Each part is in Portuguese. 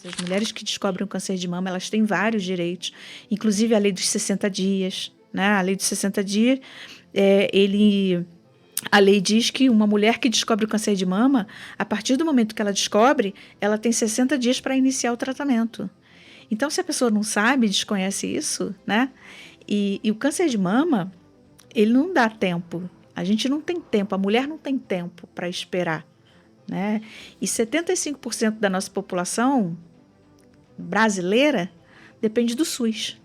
As mulheres que descobrem o câncer de mama, elas têm vários direitos, inclusive a lei dos 60 dias, né? A lei dos 60 dias, a lei diz que uma mulher que descobre o câncer de mama, a partir do momento que ela descobre, ela tem 60 dias para iniciar o tratamento. Então, se a pessoa não sabe, desconhece isso, né? E o câncer de mama, ele não dá tempo. A gente não tem tempo, a mulher não tem tempo para esperar, né? E 75% da nossa população brasileira depende do SUS,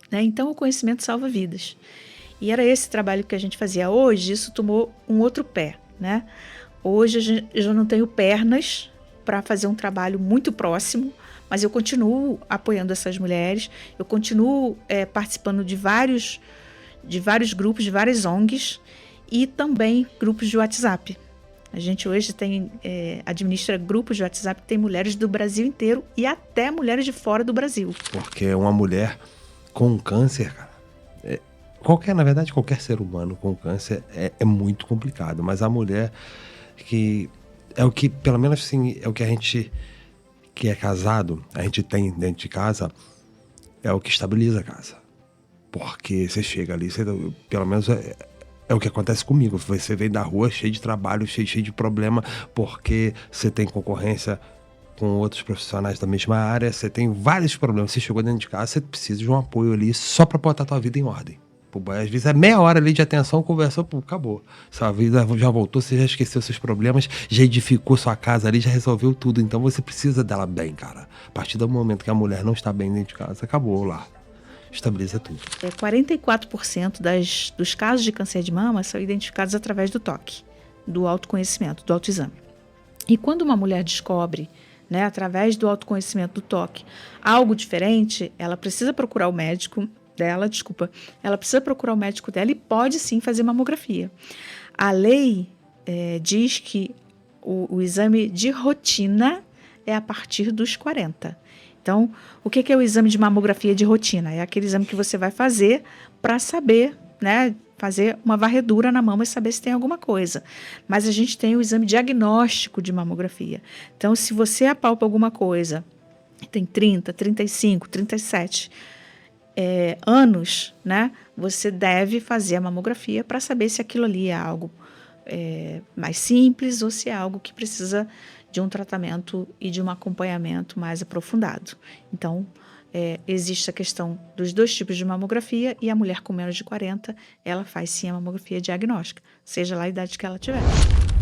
né? Então, o conhecimento salva vidas. E era esse trabalho que a gente fazia. Hoje, isso tomou um outro pé, né? Hoje, eu já não tenho pernas para fazer um trabalho muito próximo, mas eu continuo apoiando essas mulheres, eu continuo participando de vários grupos, de várias ONGs e também grupos de WhatsApp. A gente hoje administra grupos de WhatsApp que tem mulheres do Brasil inteiro e até mulheres de fora do Brasil. Porque uma mulher com câncer, cara, na verdade, qualquer ser humano com câncer é muito complicado, mas a mulher que é o que, pelo menos assim, é o que a gente que é casado, a gente tem dentro de casa, é o que estabiliza a casa. Porque você chega ali, pelo menos é o que acontece comigo. Você vem da rua cheio de trabalho, cheio de problema, porque você tem concorrência com outros profissionais da mesma área, você tem vários problemas. Você chegou dentro de casa, você precisa de um apoio ali só para botar a tua vida em ordem. Às vezes é meia hora ali de atenção, conversou, acabou. Sua vida já voltou, você já esqueceu seus problemas, já edificou sua casa ali, já resolveu tudo. Então você precisa dela bem, cara. A partir do momento que a mulher não está bem dentro de casa, acabou lá. Estabiliza tudo. 44% dos casos de câncer de mama são identificados através do toque, do autoconhecimento, do autoexame. E quando uma mulher descobre, né, através do autoconhecimento, do toque, algo diferente, ela precisa procurar o médico dela, ela precisa procurar o médico dela e pode sim fazer mamografia. A lei diz que o exame de rotina é a partir dos 40. Então, o que é o exame de mamografia de rotina? É aquele exame que você vai fazer para saber, né, fazer uma varredura na mama e saber se tem alguma coisa. Mas a gente tem o exame diagnóstico de mamografia. Então, se você apalpa alguma coisa, tem 30, 35, 37 anos, né, você deve fazer a mamografia para saber se aquilo ali é algo mais simples ou se é algo que precisa de um tratamento e de um acompanhamento mais aprofundado. Então, existe a questão dos dois tipos de mamografia e a mulher com menos de 40, ela faz sim a mamografia diagnóstica, seja lá a idade que ela tiver.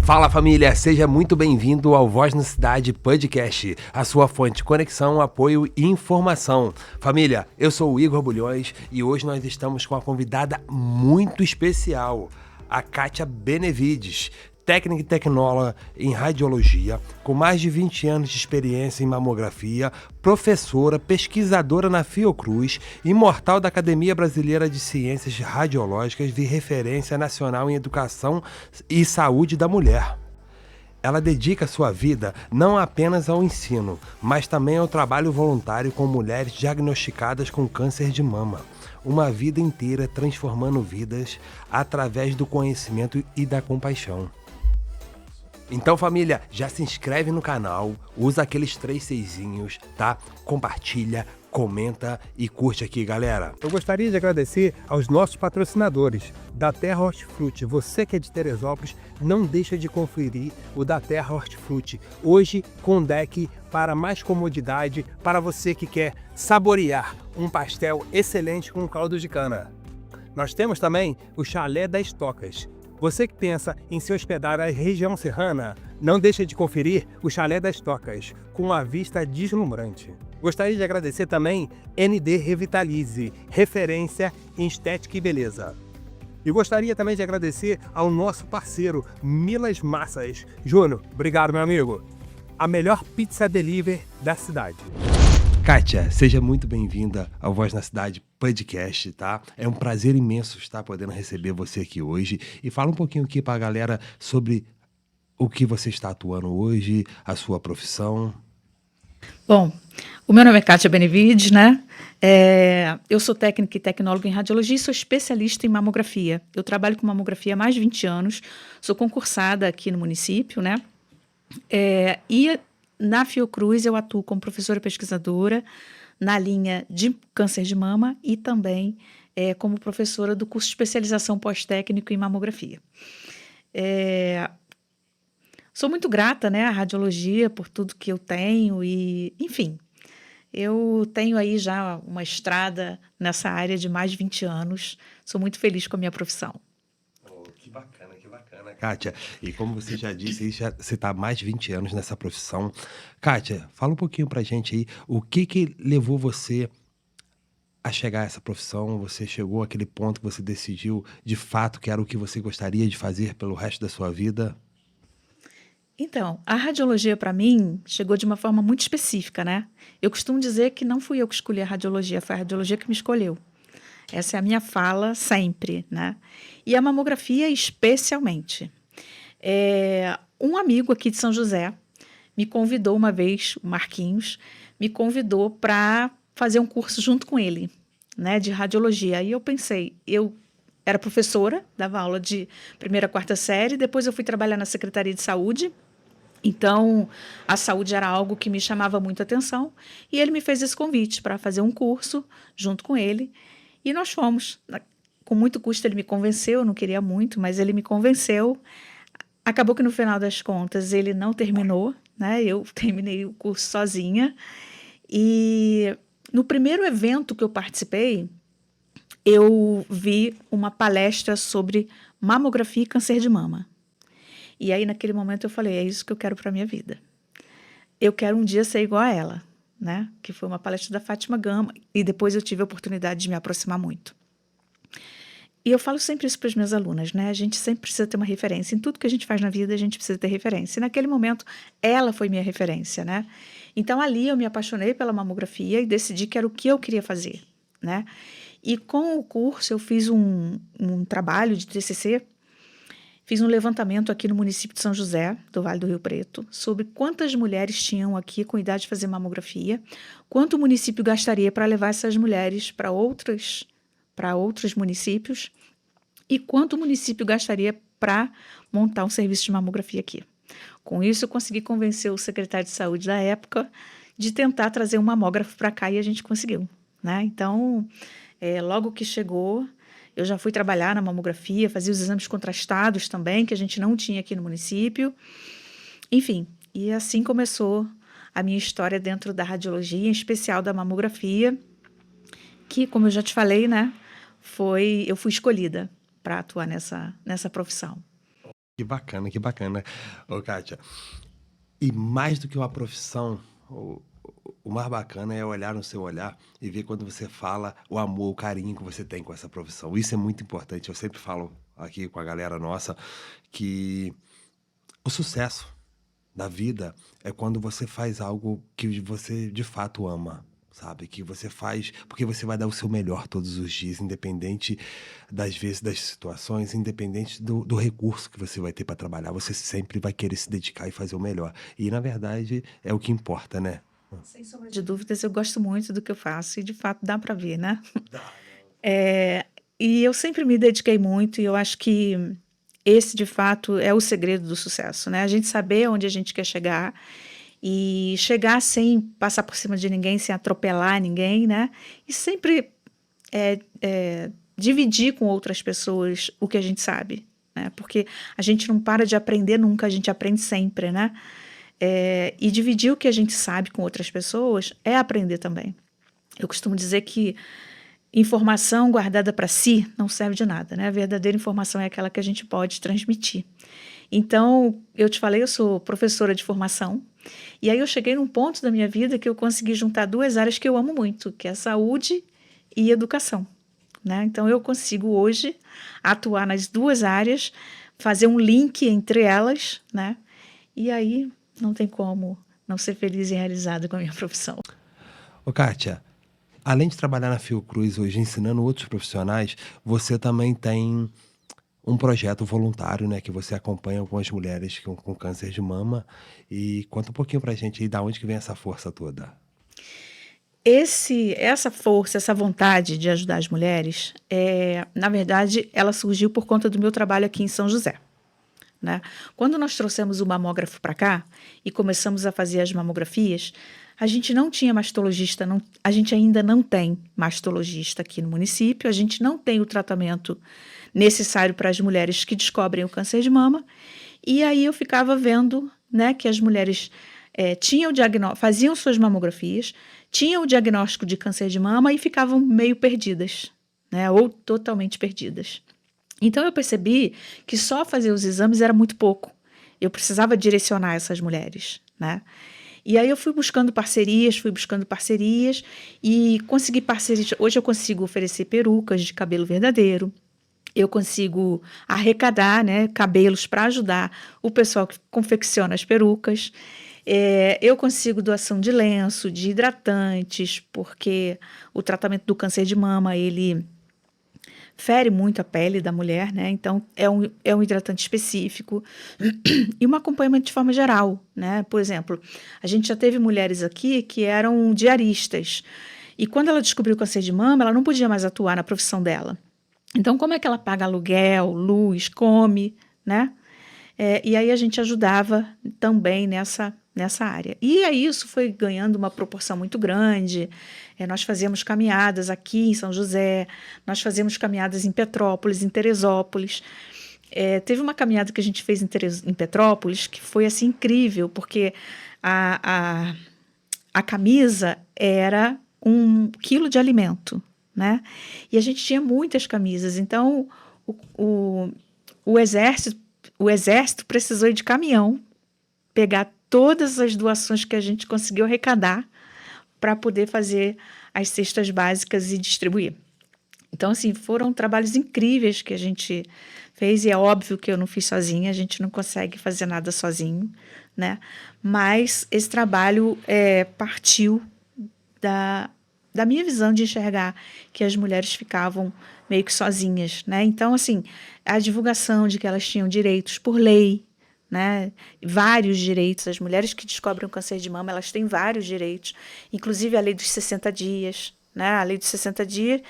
Fala família, seja muito bem-vindo ao Voz na Cidade Podcast, a sua fonte de conexão, apoio e informação. Família, eu sou o Igor Bulhões e hoje nós estamos com uma convidada muito especial, a Kátia Benevides, técnica e tecnóloga em radiologia, com mais de 20 anos de experiência em mamografia, professora, pesquisadora na Fiocruz, imortal da Academia Brasileira de Ciências Radiológicas de referência nacional em educação e saúde da mulher. Ela dedica sua vida não apenas ao ensino, mas também ao trabalho voluntário com mulheres diagnosticadas com câncer de mama. Uma vida inteira transformando vidas através do conhecimento e da compaixão. Então, família, já se inscreve no canal, usa aqueles 3 seisinhos, tá? Compartilha, comenta e curte aqui, galera. Eu gostaria de agradecer aos nossos patrocinadores, da Terra Hortifruti. Você que é de Teresópolis, não deixa de conferir o da Terra Hortifruti. Hoje com deck para mais comodidade, para você que quer saborear um pastel excelente com caldo de cana. Nós temos também o Chalé das Tocas. Você que pensa em se hospedar na região serrana, não deixe de conferir o Chalé das Tocas, com uma vista deslumbrante. Gostaria de agradecer também ND Revitalize, referência em estética e beleza. E gostaria também de agradecer ao nosso parceiro Milas Massas. Júnior, obrigado, meu amigo. A melhor pizza delivery da cidade. Kátia, seja muito bem-vinda ao Voz na Cidade Podcast, tá? É um prazer imenso estar podendo receber você aqui hoje. E fala um pouquinho aqui pra galera sobre o que você está atuando hoje, a sua profissão. Bom, o meu nome é Kátia Benevides, né? Eu sou técnica e tecnóloga em radiologia e sou especialista em mamografia. Eu trabalho com mamografia há mais de 20 anos, sou concursada aqui no município, né? E na Fiocruz eu atuo como professora pesquisadora na linha de câncer de mama e também como professora do curso de especialização pós-técnico em mamografia. Sou muito grata, né, à radiologia por tudo que eu tenho e, enfim, eu tenho aí já uma estrada nessa área de mais de 20 anos. Sou muito feliz com a minha profissão. Que bacana, Kátia. E como você já disse, você está há mais de 20 anos nessa profissão. Kátia, fala um pouquinho pra gente aí, o que levou você a chegar a essa profissão? Você chegou àquele ponto que você decidiu, de fato, que era o que você gostaria de fazer pelo resto da sua vida? Então, a radiologia para mim chegou de uma forma muito específica, né? Eu costumo dizer que não fui eu que escolhi a radiologia, foi a radiologia que me escolheu. Essa é a minha fala sempre, né? E a mamografia especialmente. Um amigo aqui de São José me convidou uma vez, o Marquinhos, me convidou para fazer um curso junto com ele, né, de radiologia. Aí eu pensei, eu era professora, dava aula de 1ª a 4ª série, depois eu fui trabalhar na Secretaria de Saúde. Então, a saúde era algo que me chamava muito a atenção e ele me fez esse convite para fazer um curso junto com ele e nós fomos. Com muito custo ele me convenceu, eu não queria muito, mas ele me convenceu. Acabou que no final das contas ele não terminou, né? Eu terminei o curso sozinha e no primeiro evento que eu participei, eu vi uma palestra sobre mamografia e câncer de mama. E aí, naquele momento, eu falei, é isso que eu quero para a minha vida. Eu quero um dia ser igual a ela, né? Que foi uma palestra da Fátima Gama, e depois eu tive a oportunidade de me aproximar muito. E eu falo sempre isso para as minhas alunas, né? A gente sempre precisa ter uma referência. Em tudo que a gente faz na vida, a gente precisa ter referência. E naquele momento, ela foi minha referência, né? Então, ali eu me apaixonei pela mamografia e decidi que era o que eu queria fazer, né? E com o curso, eu fiz um trabalho de TCC. Fiz um levantamento aqui no município de São José, do Vale do Rio Preto, sobre quantas mulheres tinham aqui com idade de fazer mamografia, quanto o município gastaria para levar essas mulheres para outros municípios e quanto o município gastaria para montar um serviço de mamografia aqui. Com isso, eu consegui convencer o secretário de saúde da época de tentar trazer um mamógrafo para cá e a gente conseguiu, né? Então, logo que chegou, eu já fui trabalhar na mamografia, fazia os exames contrastados também, que a gente não tinha aqui no município. Enfim, e assim começou a minha história dentro da radiologia, em especial da mamografia, que, como eu já te falei, né, eu fui escolhida para atuar nessa profissão. Que bacana. Ô, Kátia, e mais do que uma profissão, o mais bacana é olhar no seu olhar e ver quando você fala o amor, o carinho que você tem com essa profissão. Isso é muito importante. Eu sempre falo aqui com a galera nossa que o sucesso da vida é quando você faz algo que você de fato ama, sabe? Que você faz porque você vai dar o seu melhor todos os dias, independente das vezes, das situações, independente do recurso que você vai ter para trabalhar. Você sempre vai querer se dedicar e fazer o melhor. E, na verdade, é o que importa, né? Sem sombra de dúvidas, eu gosto muito do que eu faço e, de fato, dá para ver, né? Dá, E eu sempre me dediquei muito e eu acho que esse, de fato, é o segredo do sucesso, né? A gente saber onde a gente quer chegar e chegar sem passar por cima de ninguém, sem atropelar ninguém, né? E sempre dividir com outras pessoas o que a gente sabe, né? Porque a gente não para de aprender nunca, a gente aprende sempre, né? E dividir o que a gente sabe com outras pessoas é aprender também. Eu costumo dizer que informação guardada para si não serve de nada, né? A verdadeira informação é aquela que a gente pode transmitir. Então, eu te falei, eu sou professora de formação, e aí eu cheguei num ponto da minha vida que eu consegui juntar 2 áreas que eu amo muito, que é saúde e educação, né? Então, eu consigo hoje atuar nas 2 áreas, fazer um link entre elas, né? E aí não tem como não ser feliz e realizada com a minha profissão. Ô, Kátia, além de trabalhar na Fiocruz hoje ensinando outros profissionais, você também tem um projeto voluntário, né, que você acompanha algumas mulheres com câncer de mama. E conta um pouquinho pra gente aí, da onde que vem essa força toda? Essa força, essa vontade de ajudar as mulheres, na verdade, ela surgiu por conta do meu trabalho aqui em São José, né? Quando nós trouxemos o mamógrafo para cá e começamos a fazer as mamografias, a gente não tinha mastologista, a gente ainda não tem mastologista aqui no município, a gente não tem o tratamento necessário para as mulheres que descobrem o câncer de mama, e aí eu ficava vendo, né, que as mulheres faziam suas mamografias, tinham o diagnóstico de câncer de mama e ficavam meio perdidas, né, ou totalmente perdidas. Então eu percebi que só fazer os exames era muito pouco. Eu precisava direcionar essas mulheres, né? E aí eu fui buscando parcerias e consegui parcerias. Hoje eu consigo oferecer perucas de cabelo verdadeiro. Eu consigo arrecadar, né, cabelos para ajudar o pessoal que confecciona as perucas. Eu consigo doação de lenço, de hidratantes, porque o tratamento do câncer de mama, ele fere muito a pele da mulher, né? Então, é um hidratante específico e um acompanhamento de forma geral, né? Por exemplo, a gente já teve mulheres aqui que eram diaristas e quando ela descobriu o câncer de mama, ela não podia mais atuar na profissão dela. Então, como é que ela paga aluguel, luz, come, né? E aí a gente ajudava também nessa área. E aí isso foi ganhando uma proporção muito grande. Nós fazíamos caminhadas aqui em São José, nós fazíamos caminhadas em Petrópolis, em Teresópolis. Teve uma caminhada que a gente fez em Petrópolis que foi assim incrível, porque a camisa era 1 quilo de alimento, né? E a gente tinha muitas camisas, então o exército precisou ir de caminhão pegar todas as doações que a gente conseguiu arrecadar para poder fazer as cestas básicas e distribuir. Então, assim, foram trabalhos incríveis que a gente fez, e é óbvio que eu não fiz sozinha, a gente não consegue fazer nada sozinho, né? Mas esse trabalho partiu da minha visão de enxergar que as mulheres ficavam meio que sozinhas, né? Então, assim, a divulgação de que elas tinham direitos por lei, né? Vários direitos. As mulheres que descobrem o câncer de mama, elas têm vários direitos, inclusive a lei dos 60 dias, né? A lei dos 60 dias,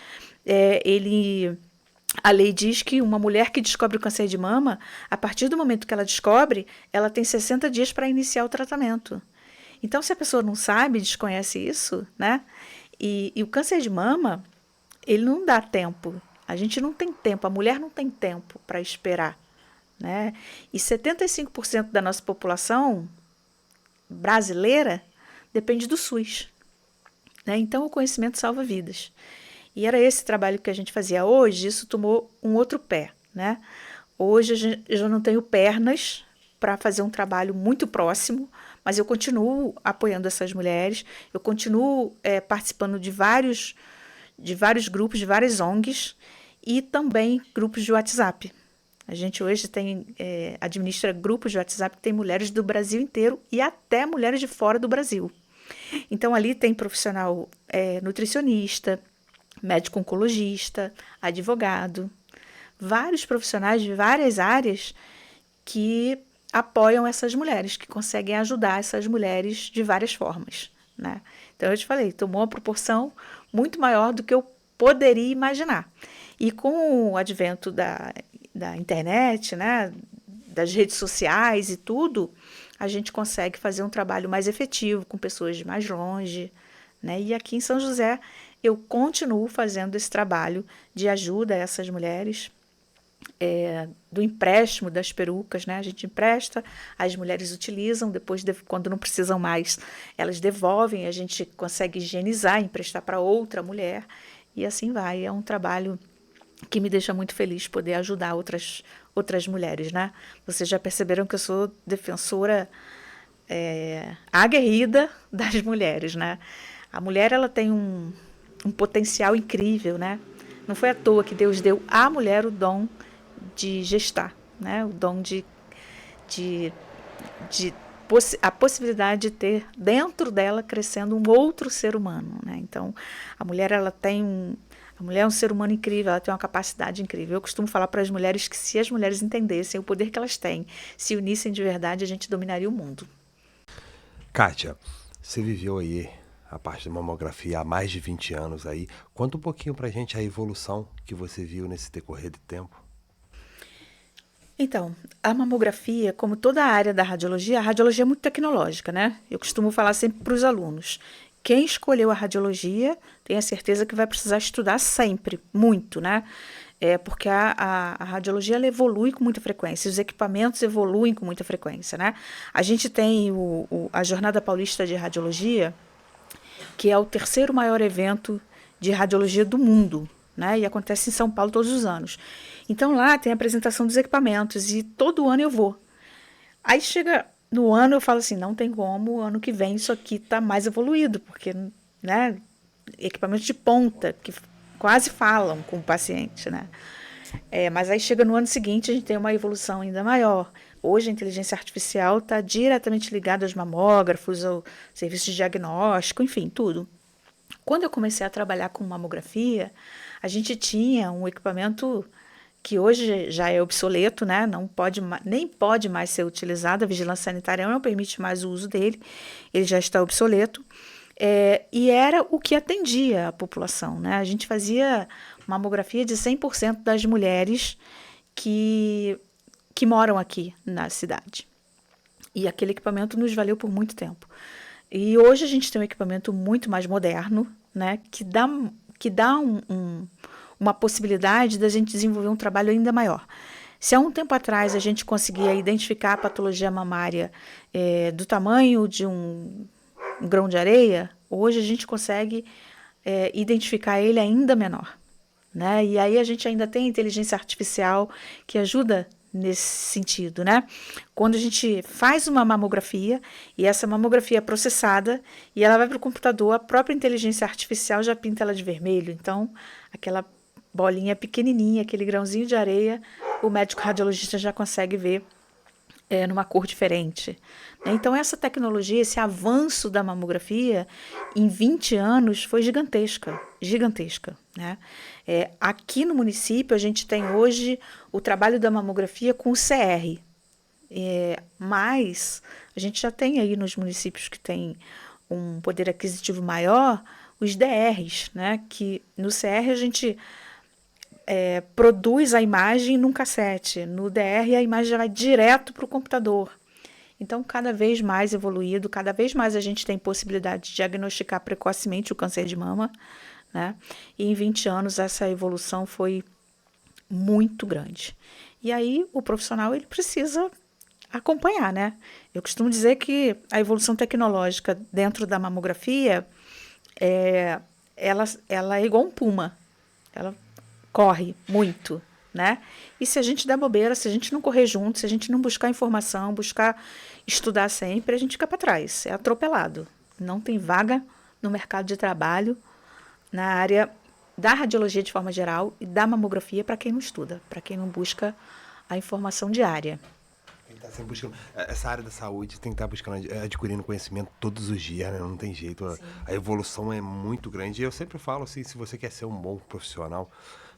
a lei diz que uma mulher que descobre o câncer de mama, a partir do momento que ela descobre, ela tem 60 dias para iniciar o tratamento. Então, se a pessoa não sabe, desconhece isso, né? E o câncer de mama, ele não dá tempo. A gente não tem tempo, a mulher não tem tempo para esperar, né? E 75% da nossa população brasileira depende do SUS, né? Então, o conhecimento salva vidas. E era esse trabalho que a gente fazia. Hoje, isso tomou um outro pé, né? Hoje, eu já não tenho pernas para fazer um trabalho muito próximo, mas eu continuo apoiando essas mulheres, eu continuo participando de vários grupos, de várias ONGs e também grupos de WhatsApp. A gente hoje administra grupos de WhatsApp que tem mulheres do Brasil inteiro e até mulheres de fora do Brasil. Então, ali tem profissional nutricionista, médico oncologista, advogado, vários profissionais de várias áreas que apoiam essas mulheres, que conseguem ajudar essas mulheres de várias formas, né? Então, eu te falei, tomou uma proporção muito maior do que eu poderia imaginar. E com o advento da internet, né, das redes sociais e tudo, a gente consegue fazer um trabalho mais efetivo com pessoas de mais longe, né? E aqui em São José, eu continuo fazendo esse trabalho de ajuda a essas mulheres, do empréstimo das perucas, né? A gente empresta, as mulheres utilizam, depois, quando não precisam mais, elas devolvem, a gente consegue higienizar, emprestar para outra mulher, e assim vai. É um trabalho que me deixa muito feliz poder ajudar outras mulheres, né? Vocês já perceberam que eu sou defensora aguerrida das mulheres, né? A mulher, ela tem um potencial incrível, né? Não foi à toa que Deus deu à mulher o dom de gestar, né? O dom a possibilidade de ter dentro dela crescendo um outro ser humano, né? Então, a mulher é um ser humano incrível, ela tem uma capacidade incrível. Eu costumo falar para as mulheres que se as mulheres entendessem o poder que elas têm, se unissem de verdade, a gente dominaria o mundo. Kátia, você viveu aí a parte da mamografia há mais de 20 anos aí. Conta um pouquinho pra gente a evolução que você viu nesse decorrer de tempo. Então, a mamografia, como toda a área da radiologia, a radiologia é muito tecnológica, né? Eu costumo falar sempre para os alunos. Quem escolheu a radiologia tem a certeza que vai precisar estudar sempre, muito, né? Porque a radiologia ela evolui com muita frequência, os equipamentos evoluem com muita frequência, né? A gente tem a Jornada Paulista de Radiologia, que é o terceiro maior evento de radiologia do mundo, né? E acontece em São Paulo todos os anos. Então lá tem a apresentação dos equipamentos e todo ano eu vou. Aí chega no ano eu falo assim, não tem como, ano que vem isso aqui está mais evoluído, porque, né, equipamentos de ponta que quase falam com o paciente, né? Mas aí chega no ano seguinte a gente tem uma evolução ainda maior. Hoje a inteligência artificial está diretamente ligada aos mamógrafos, ao serviço de diagnóstico, enfim, tudo. Quando eu comecei a trabalhar com mamografia, a gente tinha um equipamento que hoje já é obsoleto, né? Não pode, nem pode mais ser utilizado, a vigilância sanitária não permite mais o uso dele, ele já está obsoleto. E era o que atendia a população, né? A gente fazia mamografia de 100% das mulheres que moram aqui na cidade. E aquele equipamento nos valeu por muito tempo. E hoje a gente tem um equipamento muito mais moderno, né? Que dá uma possibilidade da gente desenvolver um trabalho ainda maior. Se há um tempo atrás a gente conseguia identificar a patologia mamária do tamanho de um grão de areia, hoje a gente consegue identificar ele ainda menor, né? E aí a gente ainda tem inteligência artificial que ajuda nesse sentido, né? Quando a gente faz uma mamografia e essa mamografia é processada e ela vai para o computador, a própria inteligência artificial já pinta ela de vermelho. Então, aquela bolinha pequenininha, aquele grãozinho de areia, o médico radiologista já consegue ver numa cor diferente. Então, essa tecnologia, esse avanço da mamografia, em 20 anos, foi gigantesca, gigantesca, né? Aqui no município, a gente tem hoje o trabalho da mamografia com o CR, mas a gente já tem aí nos municípios que têm um poder aquisitivo maior, os DRs, né? Que no CR a gente produz a imagem num cassete. No DR, a imagem já vai direto para o computador. Então, cada vez mais evoluído, cada vez mais a gente tem possibilidade de diagnosticar precocemente o câncer de mama, né? E em 20 anos essa evolução foi muito grande. E aí o profissional ele precisa acompanhar, né? Eu costumo dizer que a evolução tecnológica dentro da mamografia, ela é igual um puma. Ela corre muito, né? E se a gente der bobeira, se a gente não correr junto, se a gente não buscar informação, buscar estudar sempre, a gente fica para trás, é atropelado. Não tem vaga no mercado de trabalho na área da radiologia de forma geral e da mamografia para quem não estuda, para quem não busca a informação diária. Tem que estar sempre buscando. Essa área da saúde tem que estar buscando, adquirindo conhecimento todos os dias, né? Não tem jeito. A evolução é muito grande. E eu sempre falo assim, se você quer ser um bom profissional,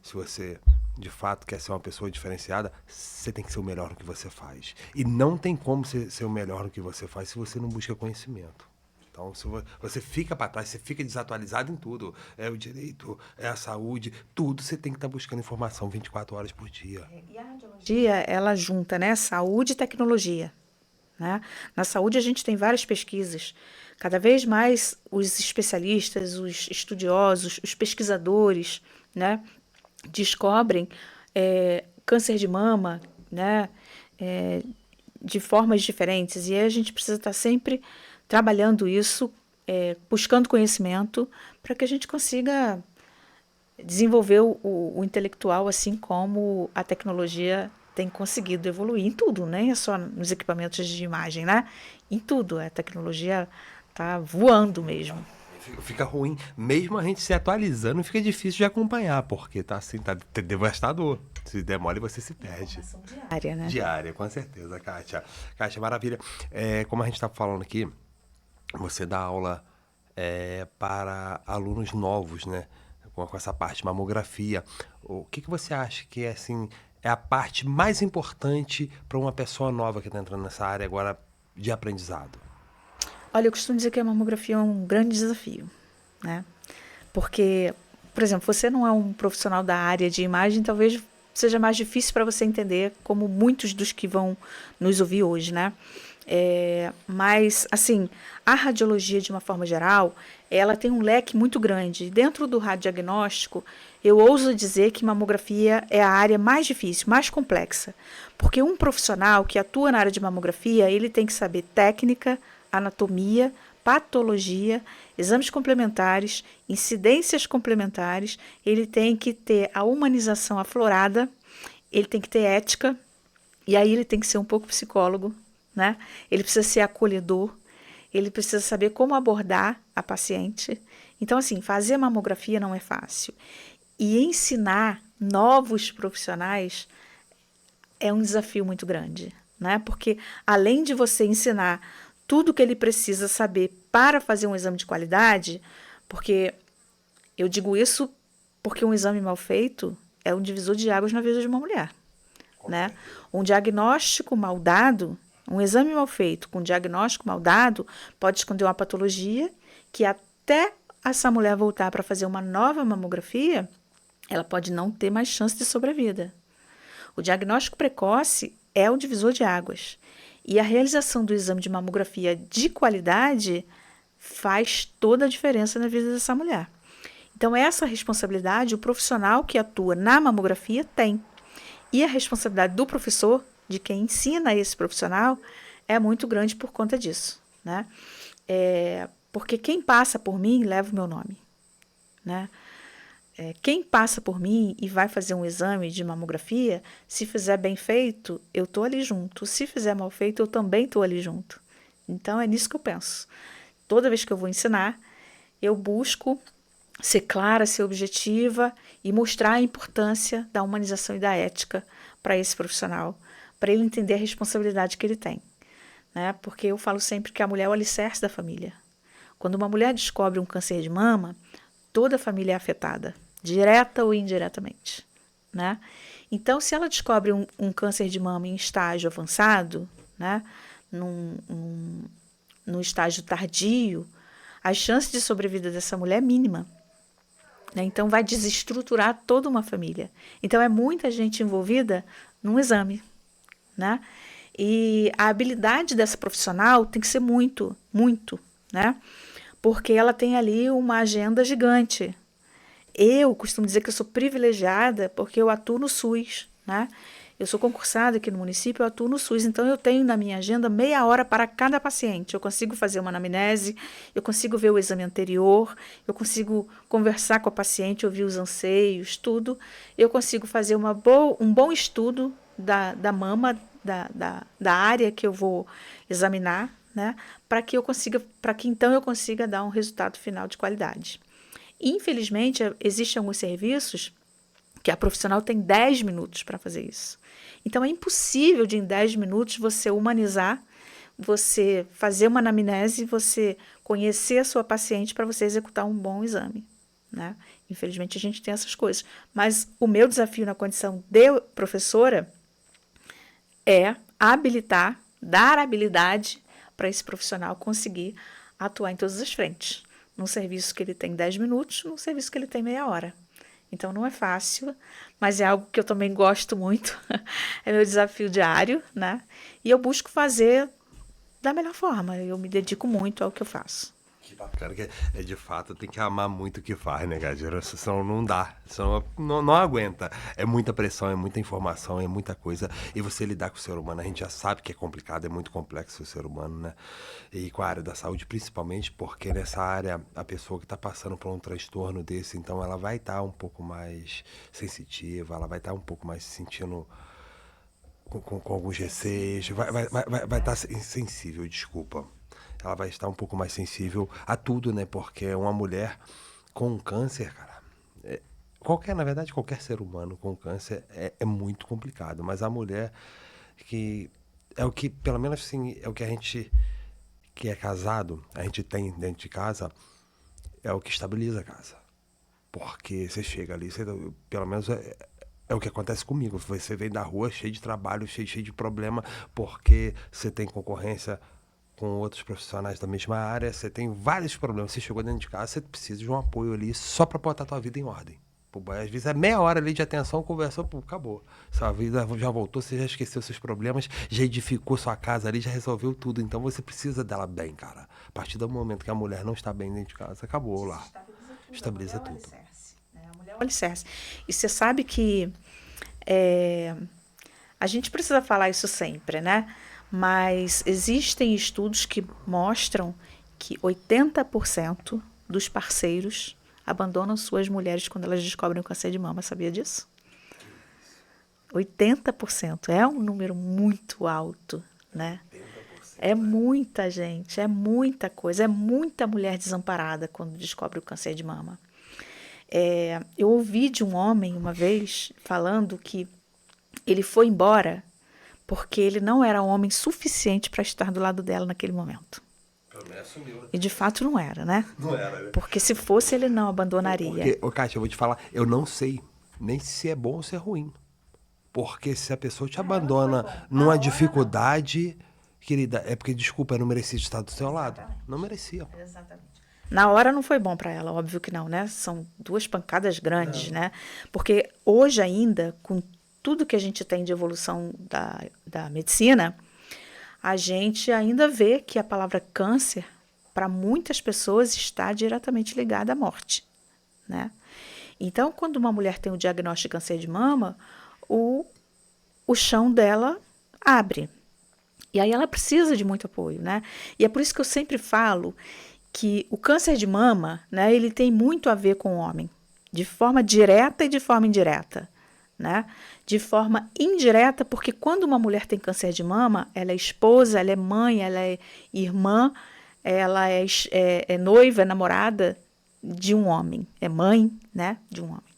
se você de fato quer ser uma pessoa diferenciada, você tem que ser o melhor no que você faz. E não tem como ser o melhor no que você faz se você não busca conhecimento. Então, se você fica para trás, você fica desatualizado em tudo. É o direito, é a saúde, tudo você tem que estar buscando informação 24 horas por dia. E a radiologia, ela junta, né, saúde e tecnologia, né? Na saúde a gente tem várias pesquisas. Cada vez mais os especialistas, os estudiosos, os pesquisadores, né, descobrem câncer de mama, né, de formas diferentes. E aí a gente precisa estar sempre trabalhando isso, buscando conhecimento, para que a gente consiga desenvolver o intelectual, assim como a tecnologia tem conseguido evoluir em tudo, né? Não é só nos equipamentos de imagem, né? Em tudo, a tecnologia está voando mesmo. Fica ruim, mesmo a gente se atualizando, fica difícil de acompanhar, porque tá assim, tá devastador. Se der mole, você se perde. Informação diária, né? Diária, com certeza, Kátia. Kátia, maravilha. Como a gente está falando aqui, você dá aula para alunos novos, né? Com essa parte de mamografia. O que você acha que assim, é a parte mais importante para uma pessoa nova que está entrando nessa área agora de aprendizado? Olha, eu costumo dizer que a mamografia é um grande desafio, né? Porque, por exemplo, você não é um profissional da área de imagem, talvez seja mais difícil para você entender, como muitos dos que vão nos ouvir hoje, né? Mas, assim, a radiologia, de uma forma geral, ela tem um leque muito grande. Dentro do radiodiagnóstico, eu ouso dizer que mamografia é a área mais difícil, mais complexa. Porque um profissional que atua na área de mamografia, ele tem que saber técnica, anatomia, patologia, exames complementares, incidências complementares, ele tem que ter a humanização aflorada, ele tem que ter ética, e aí ele tem que ser um pouco psicólogo, né? Ele precisa ser acolhedor, ele precisa saber como abordar a paciente. Então, assim, fazer mamografia não é fácil. E ensinar novos profissionais é um desafio muito grande, né? Porque além de você ensinar tudo o que ele precisa saber para fazer um exame de qualidade, porque eu digo isso porque um exame mal feito é um divisor de águas na vida de uma mulher, né? Um diagnóstico mal dado, um exame mal feito com um diagnóstico mal dado pode esconder uma patologia que até essa mulher voltar para fazer uma nova mamografia, ela pode não ter mais chance de sobrevida. O diagnóstico precoce é o divisor de águas. E a realização do exame de mamografia de qualidade faz toda a diferença na vida dessa mulher. Então, essa responsabilidade, o profissional que atua na mamografia tem. E a responsabilidade do professor, de quem ensina esse profissional, é muito grande por conta disso, né? Porque quem passa por mim leva o meu nome, né? Quem passa por mim e vai fazer um exame de mamografia, se fizer bem feito, eu estou ali junto. Se fizer mal feito, eu também estou ali junto. Então, é nisso que eu penso. Toda vez que eu vou ensinar, eu busco ser clara, ser objetiva e mostrar a importância da humanização e da ética para esse profissional, para ele entender a responsabilidade que ele tem, né? Porque eu falo sempre que a mulher é o alicerce da família. Quando uma mulher descobre um câncer de mama, toda a família é afetada, direta ou indiretamente, né? Então, se ela descobre um câncer de mama em estágio avançado, né, num estágio tardio, a chance de sobrevida dessa mulher é mínima, né? Então, vai desestruturar toda uma família. Então, é muita gente envolvida num exame, né? E a habilidade dessa profissional tem que ser muito, muito, né? Porque ela tem ali uma agenda gigante. Eu costumo dizer que eu sou privilegiada porque eu atuo no SUS, né? Eu sou concursada aqui no município, eu atuo no SUS, então eu tenho na minha agenda meia hora para cada paciente. Eu consigo fazer uma anamnese, eu consigo ver o exame anterior, eu consigo conversar com a paciente, ouvir os anseios, tudo. Eu consigo fazer um bom estudo da mama, da área que eu vou examinar, né? Para que então eu consiga dar um resultado final de qualidade. Infelizmente, existem alguns serviços que a profissional tem 10 minutos para fazer isso. Então, é impossível de em 10 minutos você humanizar, você fazer uma anamnese, você conhecer a sua paciente para você executar um bom exame, né? Infelizmente, a gente tem essas coisas. Mas o meu desafio na condição de professora é habilitar, dar habilidade para esse profissional conseguir atuar em todas as frentes. Num serviço que ele tem 10 minutos, num serviço que ele tem meia hora. Então, não é fácil, mas é algo que eu também gosto muito. É meu desafio diário, né? E eu busco fazer da melhor forma. Eu me dedico muito ao que eu faço. Que bacana, que de fato tem que amar muito o que faz, né, Gadira? Senão não dá, senão não aguenta. É muita pressão, é muita informação, é muita coisa. E você lidar com o ser humano, a gente já sabe que é complicado, é muito complexo o ser humano, né? E com a área da saúde, principalmente, porque nessa área, a pessoa que está passando por um transtorno desse, então ela vai estar um pouco mais sensitiva, ela vai estar um pouco mais se sentindo com alguns receios, vai estar sensível, desculpa. Ela vai estar um pouco mais sensível a tudo, né? Porque uma mulher com câncer, cara, na verdade, qualquer ser humano com câncer é muito complicado. Mas a mulher que é o que, pelo menos assim, é o que a gente que é casado, a gente tem dentro de casa, é o que estabiliza a casa. Porque você chega ali, pelo menos é o que acontece comigo. Você vem da rua cheio de trabalho, cheio de problema, porque você tem concorrência com outros profissionais da mesma área, você tem vários problemas. Você chegou dentro de casa, você precisa de um apoio ali só para botar a tua vida em ordem. Pô, às vezes é meia hora ali de atenção, conversou, pô, acabou. Sua vida já voltou, você já esqueceu seus problemas, já edificou sua casa ali, já resolveu tudo. Então você precisa dela bem, cara. A partir do momento que a mulher não está bem dentro de casa, acabou lá. Estabiliza tudo. A mulher é o alicerce. E você sabe que a gente precisa falar isso sempre, né? Mas existem estudos que mostram que 80% dos parceiros abandonam suas mulheres quando elas descobrem o câncer de mama. Sabia disso? 80%. É um número muito alto, né? É muita gente, é muita coisa, é muita mulher desamparada quando descobre o câncer de mama. Eu ouvi de um homem uma vez falando que ele foi embora porque ele não era homem suficiente para estar do lado dela naquele momento. E de fato não era, né? Não era, né? Porque se fosse, ele não abandonaria. Porque, ô Kátia, eu vou te falar, eu não sei nem se é bom ou se é ruim. Porque se a pessoa te abandona numa dificuldade, querida, é porque, desculpa, eu não merecia estar do seu lado. Não merecia. Exatamente. Na hora não foi bom para ela, óbvio que não, né? São 2 pancadas grandes, né? Porque hoje ainda, com tudo que a gente tem de evolução da medicina, a gente ainda vê que a palavra câncer, para muitas pessoas, está diretamente ligada à morte, né? Então, quando uma mulher tem o diagnóstico de câncer de mama, o chão dela abre. E aí ela precisa de muito apoio, né? E é por isso que eu sempre falo que o câncer de mama, né, ele tem muito a ver com o homem, de forma direta e de forma indireta, né? De forma indireta, porque quando uma mulher tem câncer de mama, ela é esposa, ela é mãe, ela é irmã, ela é noiva, é namorada de um homem, é mãe, né, de um homem.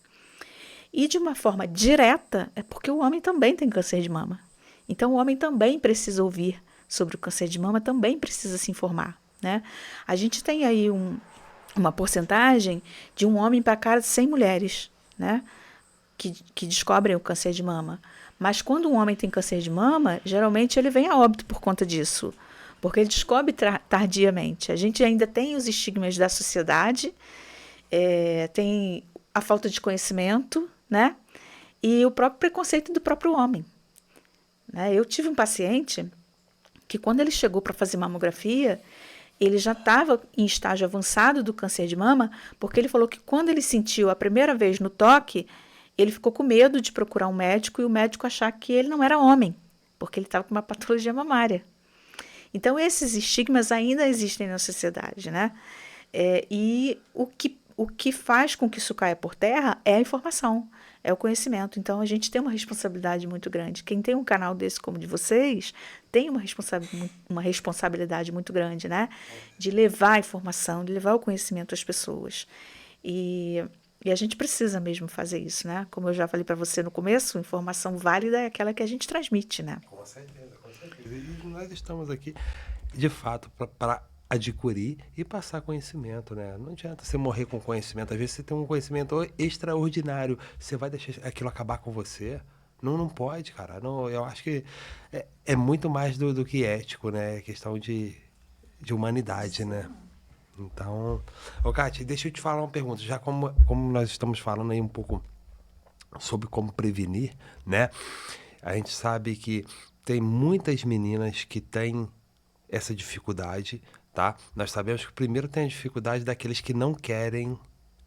E de uma forma direta, é porque o homem também tem câncer de mama. Então o homem também precisa ouvir sobre o câncer de mama, também precisa se informar, né? A gente tem aí uma porcentagem de um homem para cada 100 mulheres, né, que descobrem o câncer de mama. Mas quando um homem tem câncer de mama, geralmente ele vem a óbito por conta disso, porque ele descobre tardiamente. A gente ainda tem os estigmas da sociedade, tem a falta de conhecimento, né, e o próprio preconceito do próprio homem, né? Eu tive um paciente que, quando ele chegou para fazer mamografia, ele já estava em estágio avançado do câncer de mama, porque ele falou que quando ele sentiu a primeira vez no toque, ele ficou com medo de procurar um médico e o médico achar que ele não era homem, porque ele estava com uma patologia mamária. Então, esses estigmas ainda existem na sociedade, né? E o que faz com que isso caia por terra é a informação, é o conhecimento. Então, a gente tem uma responsabilidade muito grande. Quem tem um canal desse como o de vocês, tem uma responsabilidade muito grande, né? De levar a informação, de levar o conhecimento às pessoas. E a gente precisa mesmo fazer isso, né? Como eu já falei para você no começo, informação válida é aquela que a gente transmite, né? Com certeza, com certeza. E nós estamos aqui, de fato, para adquirir e passar conhecimento, né? Não adianta você morrer com conhecimento. Às vezes você tem um conhecimento extraordinário, você vai deixar aquilo acabar com você? Não pode, cara. Não, eu acho que é muito mais do que ético, né? É questão de humanidade, né? Então, Kátia, deixa eu te falar uma pergunta. Já como nós estamos falando aí um pouco sobre como prevenir, né? A gente sabe que tem muitas meninas que têm essa dificuldade, tá? Nós sabemos que primeiro tem a dificuldade daqueles que não querem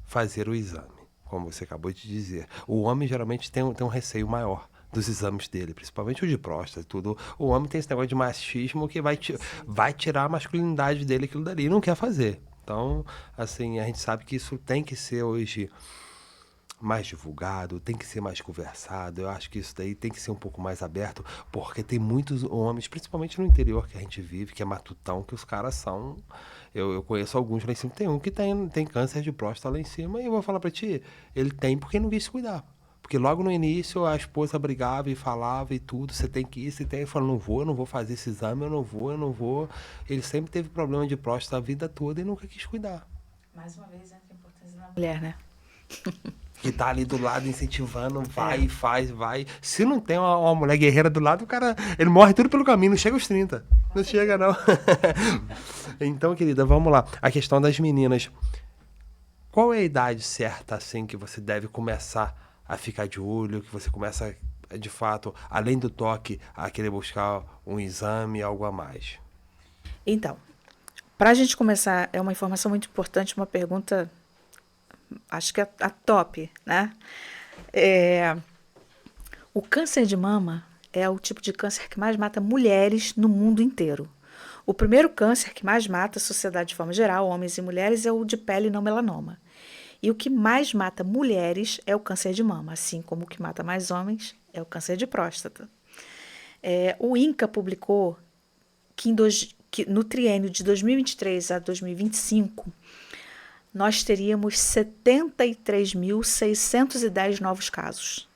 fazer o exame, como você acabou de dizer. O homem geralmente tem um receio maior dos exames dele, principalmente o de próstata e tudo. O homem tem esse negócio de machismo que vai tirar a masculinidade dele, aquilo dali, e não quer fazer. Então, assim, a gente sabe que isso tem que ser hoje mais divulgado, tem que ser mais conversado. Eu acho que isso daí tem que ser um pouco mais aberto, porque tem muitos homens, principalmente no interior que a gente vive, que é matutão, que os caras são... Eu conheço alguns lá em cima, tem um que tem câncer de próstata lá em cima, e eu vou falar pra ti, ele tem porque não quis se cuidar. Porque logo no início a esposa brigava e falava e tudo, você tem que ir, você tem... Ele falou, eu não vou fazer esse exame, eu não vou. Ele sempre teve problema de próstata a vida toda e nunca quis cuidar. Mais uma vez, entra a importância da mulher, né? Que tá ali do lado incentivando, vai. Se não tem uma mulher guerreira do lado, o cara, ele morre tudo pelo caminho, não chega aos 30. Não chega, não. Então, querida, vamos lá. A questão das meninas. Qual é a idade certa, assim, que você deve começar a ficar de olho, que você começa, de fato, além do toque, a querer buscar um exame, algo a mais? Então, para a gente começar, é uma informação muito importante, uma pergunta, acho que é a top, né? É, o câncer de mama é o tipo de câncer que mais mata mulheres no mundo inteiro. O primeiro câncer que mais mata a sociedade de forma geral, homens e mulheres, é o de pele não melanoma. E o que mais mata mulheres é o câncer de mama, assim como o que mata mais homens é o câncer de próstata. O INCA publicou que no triênio de 2023 a 2025, nós teríamos 73.610 novos casos,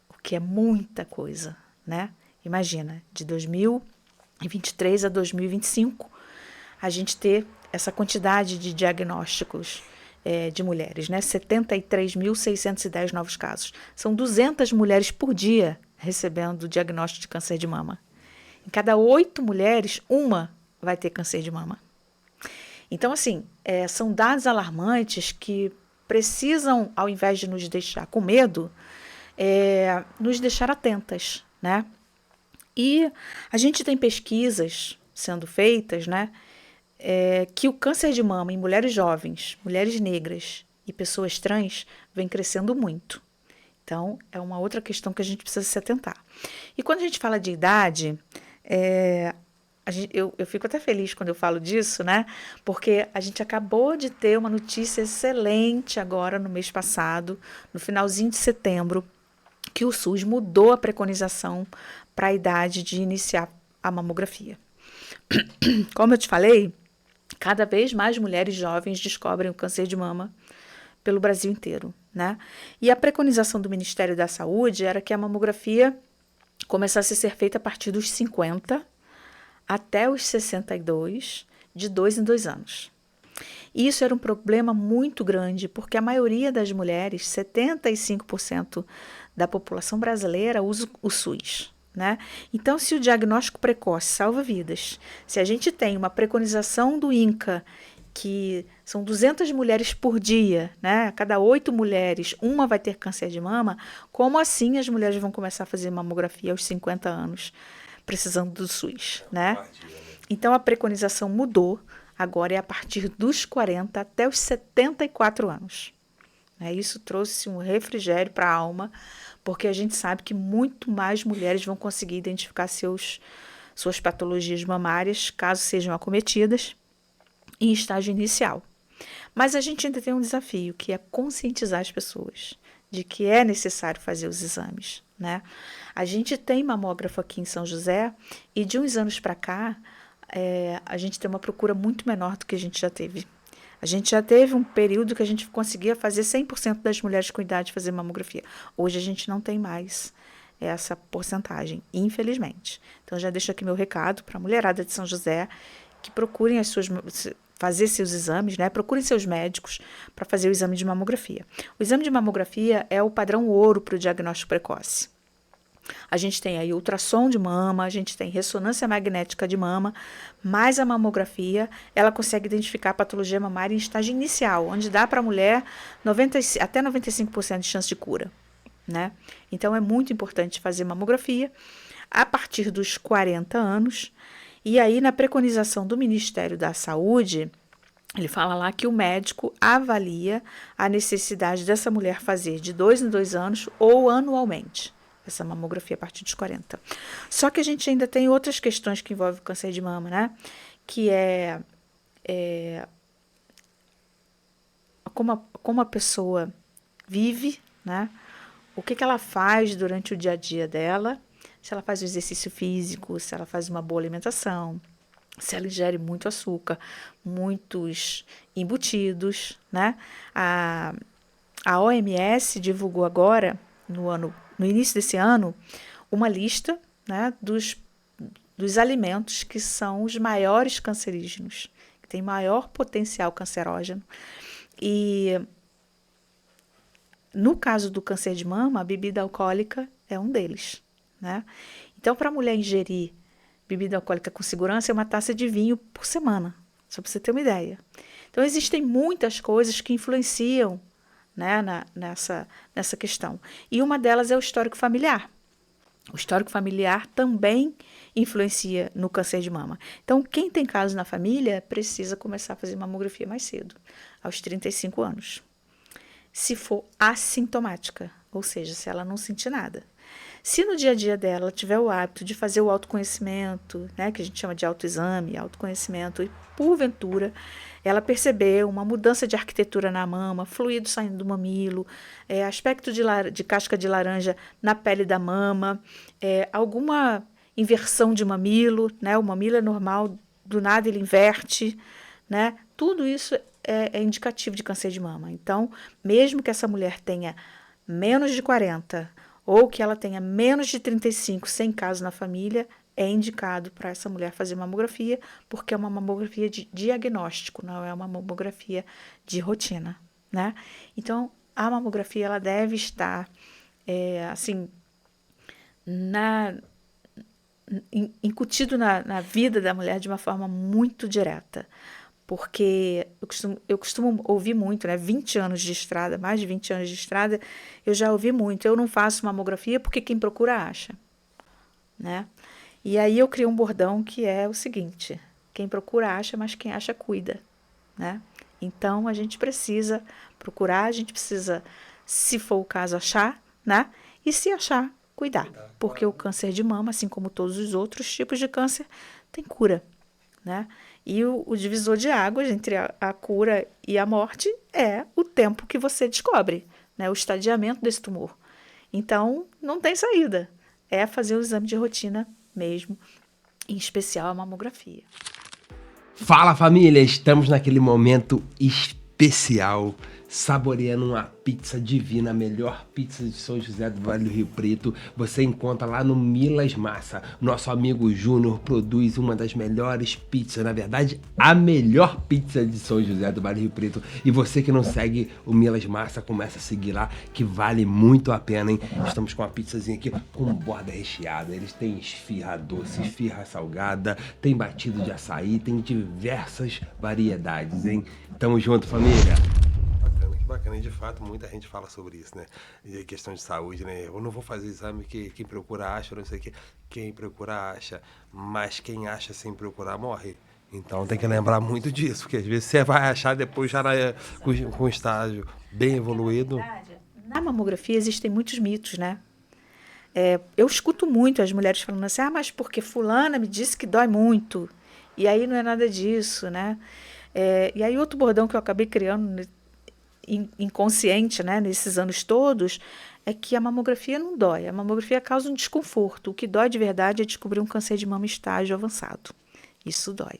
o que é muita coisa, né? Imagina, de 2023 a 2025, a gente ter essa quantidade de diagnósticos de mulheres, né? 73.610 novos casos. São 200 mulheres por dia recebendo diagnóstico de câncer de mama. Em cada 8 mulheres, uma vai ter câncer de mama. Então, assim, são dados alarmantes que precisam, ao invés de nos deixar com medo, nos deixar atentas, né? E a gente tem pesquisas sendo feitas, né? Que o câncer de mama em mulheres jovens, mulheres negras e pessoas trans vem crescendo muito. Então, é uma outra questão que a gente precisa se atentar. E quando a gente fala de idade, eu fico até feliz quando eu falo disso, né? Porque a gente acabou de ter uma notícia excelente agora no mês passado, no finalzinho de setembro, que o SUS mudou a preconização para a idade de iniciar a mamografia. Como eu te falei, cada vez mais mulheres jovens descobrem o câncer de mama pelo Brasil inteiro, né? E a preconização do Ministério da Saúde era que a mamografia começasse a ser feita a partir dos 50 até os 62, de 2 em 2 anos. E isso era um problema muito grande, porque a maioria das mulheres, 75% da população brasileira, usa o SUS. Né? Então, se o diagnóstico precoce salva vidas, se a gente tem uma preconização do INCA, que são 200 mulheres por dia, né? A cada 8 mulheres, uma vai ter câncer de mama, como assim as mulheres vão começar a fazer mamografia aos 50 anos, precisando do SUS? Né? Então, a preconização mudou, agora é a partir dos 40 até os 74 anos. Isso trouxe um refrigério para a alma, porque a gente sabe que muito mais mulheres vão conseguir identificar suas patologias mamárias, caso sejam acometidas, em estágio inicial. Mas a gente ainda tem um desafio, que é conscientizar as pessoas de que é necessário fazer os exames. Né? A gente tem mamógrafo aqui em São José e de uns anos para cá, a gente tem uma procura muito menor do que a gente já teve. A gente já teve um período que a gente conseguia fazer 100% das mulheres com idade fazer mamografia. Hoje a gente não tem mais essa porcentagem, infelizmente. Então, já deixo aqui meu recado para a mulherada de São José, que procurem fazer seus exames, né? Procurem seus médicos para fazer o exame de mamografia. O exame de mamografia é o padrão ouro para o diagnóstico precoce. A gente tem aí ultrassom de mama, a gente tem ressonância magnética de mama, mas a mamografia, ela consegue identificar a patologia mamária em estágio inicial, onde dá para a mulher até 95% de chance de cura. Né? Então, é muito importante fazer mamografia a partir dos 40 anos. E aí, na preconização do Ministério da Saúde, ele fala lá que o médico avalia a necessidade dessa mulher fazer de 2 em 2 anos ou anualmente. Essa mamografia a partir dos 40. Só que a gente ainda tem outras questões que envolvem o câncer de mama, né? Que como a pessoa vive, né? O que ela faz durante o dia a dia dela, se ela faz o exercício físico, se ela faz uma boa alimentação, se ela ingere muito açúcar, muitos embutidos, né? A OMS divulgou agora, no início desse ano, uma lista, né, dos alimentos que são os maiores cancerígenos, que têm maior potencial cancerógeno. E no caso do câncer de mama, a bebida alcoólica é um deles. Né? Então, para a mulher ingerir bebida alcoólica com segurança, é uma taça de vinho por semana, só para você ter uma ideia. Então, existem muitas coisas que influenciam, né, nessa questão. E uma delas é o histórico familiar. O histórico familiar também influencia no câncer de mama. Então, quem tem casos na família precisa começar a fazer mamografia mais cedo, aos 35 anos. Se for assintomática, ou seja, se ela não sentir nada. Se no dia a dia dela tiver o hábito de fazer o autoconhecimento, né, que a gente chama de autoexame, autoconhecimento, e porventura ela perceber uma mudança de arquitetura na mama, fluido saindo do mamilo, aspecto de casca de laranja na pele da mama, alguma inversão de mamilo, né, o mamilo é normal, do nada ele inverte, né, tudo isso é indicativo de câncer de mama. Então, mesmo que essa mulher tenha menos de 40 ou que ela tenha menos de 35 sem caso na família, é indicado para essa mulher fazer mamografia, porque é uma mamografia de diagnóstico, não é uma mamografia de rotina, né? Então, a mamografia ela deve estar, assim, incutido na vida da mulher de uma forma muito direta. Porque eu costumo ouvir muito, né? 20 anos de estrada, mais de 20 anos de estrada, eu já ouvi muito. Eu não faço mamografia porque quem procura acha, né? E aí eu criei um bordão que é o seguinte: quem procura acha, mas quem acha cuida, né? Então a gente precisa procurar, a gente precisa, se for o caso, achar, né? E se achar, cuidar. Porque o câncer de mama, assim como todos os outros tipos de câncer, tem cura, né? E o divisor de águas entre a cura e a morte é o tempo que você descobre, né? O estadiamento desse tumor. Então, não tem saída. É fazer o exame de rotina mesmo, em especial a mamografia. Fala, família! Estamos naquele momento especial, saboreando uma pizza divina, a melhor pizza de São José do Vale do Rio Preto. Você encontra lá no Milas Massa. Nosso amigo Júnior produz uma das melhores pizzas, na verdade, a melhor pizza de São José do Vale do Rio Preto. E você que não segue o Milas Massa, começa a seguir lá, que vale muito a pena, hein? Estamos com uma pizzazinha aqui com borda recheada. Eles têm esfirra doce, esfirra salgada, tem batido de açaí, tem diversas variedades, hein? Tamo junto, família! Bacana, e de fato muita gente fala sobre isso, né? E questão de saúde, né? Eu não vou fazer exame que quem procura acha, não sei o que. Quem procura acha, mas quem acha sem procurar morre. Então tem que lembrar muito disso, porque às vezes você vai achar depois já com um estágio bem evoluído. Na mamografia existem muitos mitos, né? Eu escuto muito as mulheres falando assim, mas porque fulana me disse que dói muito. E aí não é nada disso, né? E aí outro bordão que eu acabei criando inconsciente, né, nesses anos todos, é que a mamografia não dói. A mamografia causa um desconforto. O que dói de verdade é descobrir um câncer de mama em estágio avançado. Isso dói.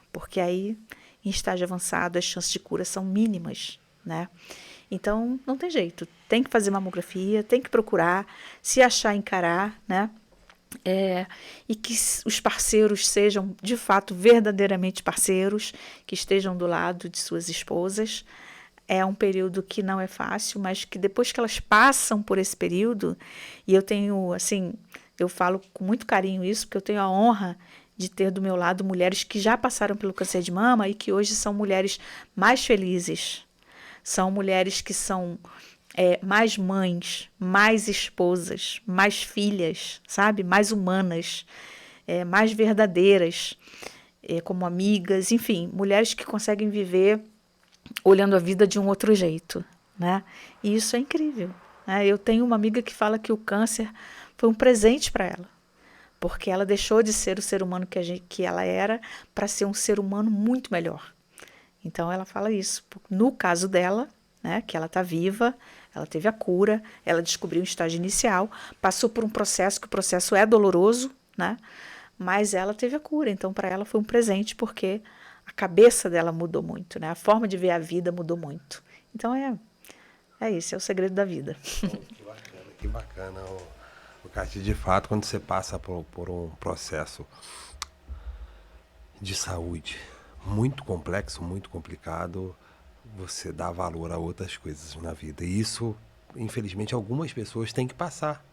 Porque aí, em estágio avançado, as chances de cura são mínimas, né? Então, não tem jeito. Tem que fazer mamografia, tem que procurar, se achar, encarar, né? E que os parceiros sejam, de fato, verdadeiramente parceiros, que estejam do lado de suas esposas. É um período que não é fácil, mas que depois que elas passam por esse período, e eu tenho, assim, eu falo com muito carinho isso, porque eu tenho a honra de ter do meu lado mulheres que já passaram pelo câncer de mama e que hoje são mulheres mais felizes. São mulheres que são mais mães, mais esposas, mais filhas, sabe? Mais humanas, mais verdadeiras, como amigas, enfim, mulheres que conseguem viver olhando a vida de um outro jeito, né? E isso é incrível, né? Eu tenho uma amiga que fala que o câncer foi um presente para ela, porque ela deixou de ser o ser humano que ela era para ser um ser humano muito melhor. Então ela fala isso. No caso dela, né, que ela está viva, ela teve a cura, ela descobriu um estágio inicial, passou por um processo, que o processo é doloroso, né? Mas ela teve a cura, então para ela foi um presente, porque a cabeça dela mudou muito, né? A forma de ver a vida mudou muito. Então é isso, é o segredo da vida. Que bacana. O Kátia, de fato, quando você passa por um processo de saúde muito complexo, muito complicado, você dá valor a outras coisas na vida. E isso, infelizmente, algumas pessoas têm que passar.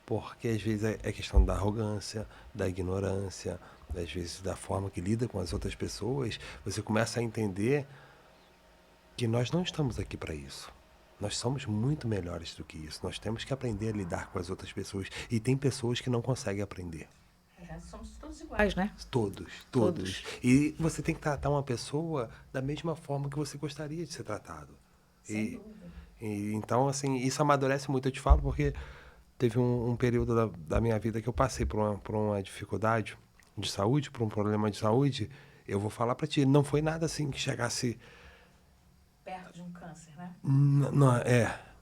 Porque às vezes é questão da arrogância, da ignorância, às vezes da forma que lida com as outras pessoas. Você começa a entender que nós não estamos aqui para isso. Nós somos muito melhores do que isso. Nós temos que aprender a lidar com as outras pessoas. E tem pessoas que não conseguem aprender. Somos todos iguais, né? Todos, Todos. todos. E você tem que tratar uma pessoa da mesma forma que você gostaria de ser tratado. Sem dúvida. Então, assim, isso amadurece muito. Eu te falo porque teve um período da minha vida que eu passei por uma dificuldade de saúde, por um problema de saúde. Eu vou falar para ti, não foi nada assim que chegasse... Perto de um câncer, né? Não,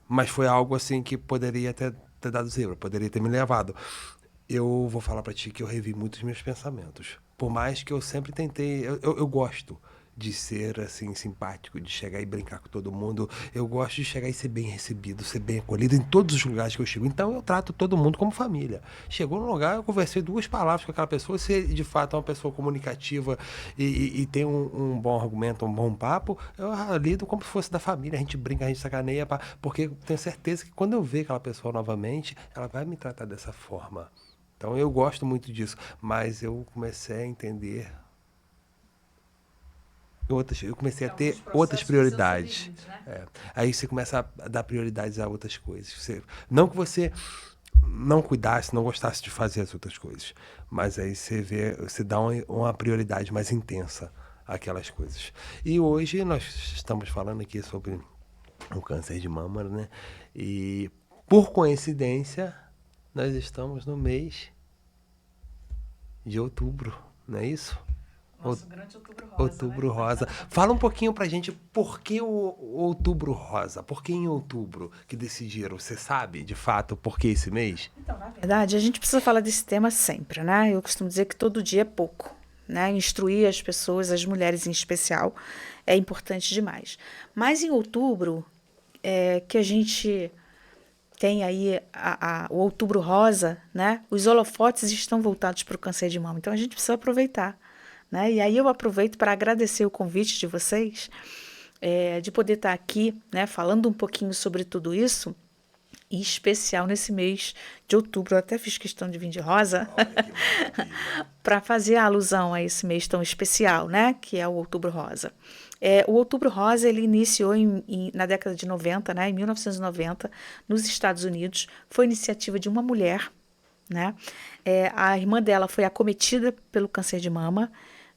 mas foi algo assim que poderia ter dado zebra, poderia ter me levado. Eu vou falar pra ti que eu revi muitos meus pensamentos. Por mais que eu sempre tentei, eu gosto de ser assim simpático, de chegar e brincar com todo mundo. Eu gosto de chegar e ser bem recebido, ser bem acolhido em todos os lugares que eu chego. Então eu trato todo mundo como família. Chegou no lugar, eu conversei 2 palavras com aquela pessoa. Se de fato é uma pessoa comunicativa e tem um bom argumento, um bom papo, eu lido como se fosse da família. A gente brinca, a gente sacaneia, porque eu tenho certeza que quando eu ver aquela pessoa novamente, ela vai me tratar dessa forma. Então eu gosto muito disso, mas eu comecei a entender eu comecei a ter outras prioridades. Né? Aí você começa a dar prioridades a outras coisas. Não que você não cuidasse, não gostasse de fazer as outras coisas, mas aí você dá uma prioridade mais intensa àquelas coisas. E hoje nós estamos falando aqui sobre o câncer de mama, né? E por coincidência, nós estamos no mês de outubro, não é isso? Nosso grande Outubro Rosa. Outubro né? Rosa. Fala um pouquinho pra gente por que o Outubro Rosa? Por que em outubro que decidiram? Você sabe, de fato, por que esse mês? Então, na verdade, a gente precisa falar desse tema sempre, né? Eu costumo dizer que todo dia é pouco, né? Instruir as pessoas, as mulheres em especial, é importante demais. Mas em outubro, que a gente tem aí o Outubro Rosa, né? Os holofotes estão voltados para o câncer de mama, então a gente precisa aproveitar. Né? E aí eu aproveito para agradecer o convite de vocês, de poder estar aqui, né, falando um pouquinho sobre tudo isso, em especial nesse mês de outubro. Eu até fiz questão de vir de rosa para fazer a alusão a esse mês tão especial, né, que é o Outubro Rosa. O Outubro Rosa ele iniciou na década de 90, né, em 1990, nos Estados Unidos. Foi iniciativa de uma mulher, né? A irmã dela foi acometida pelo câncer de mama,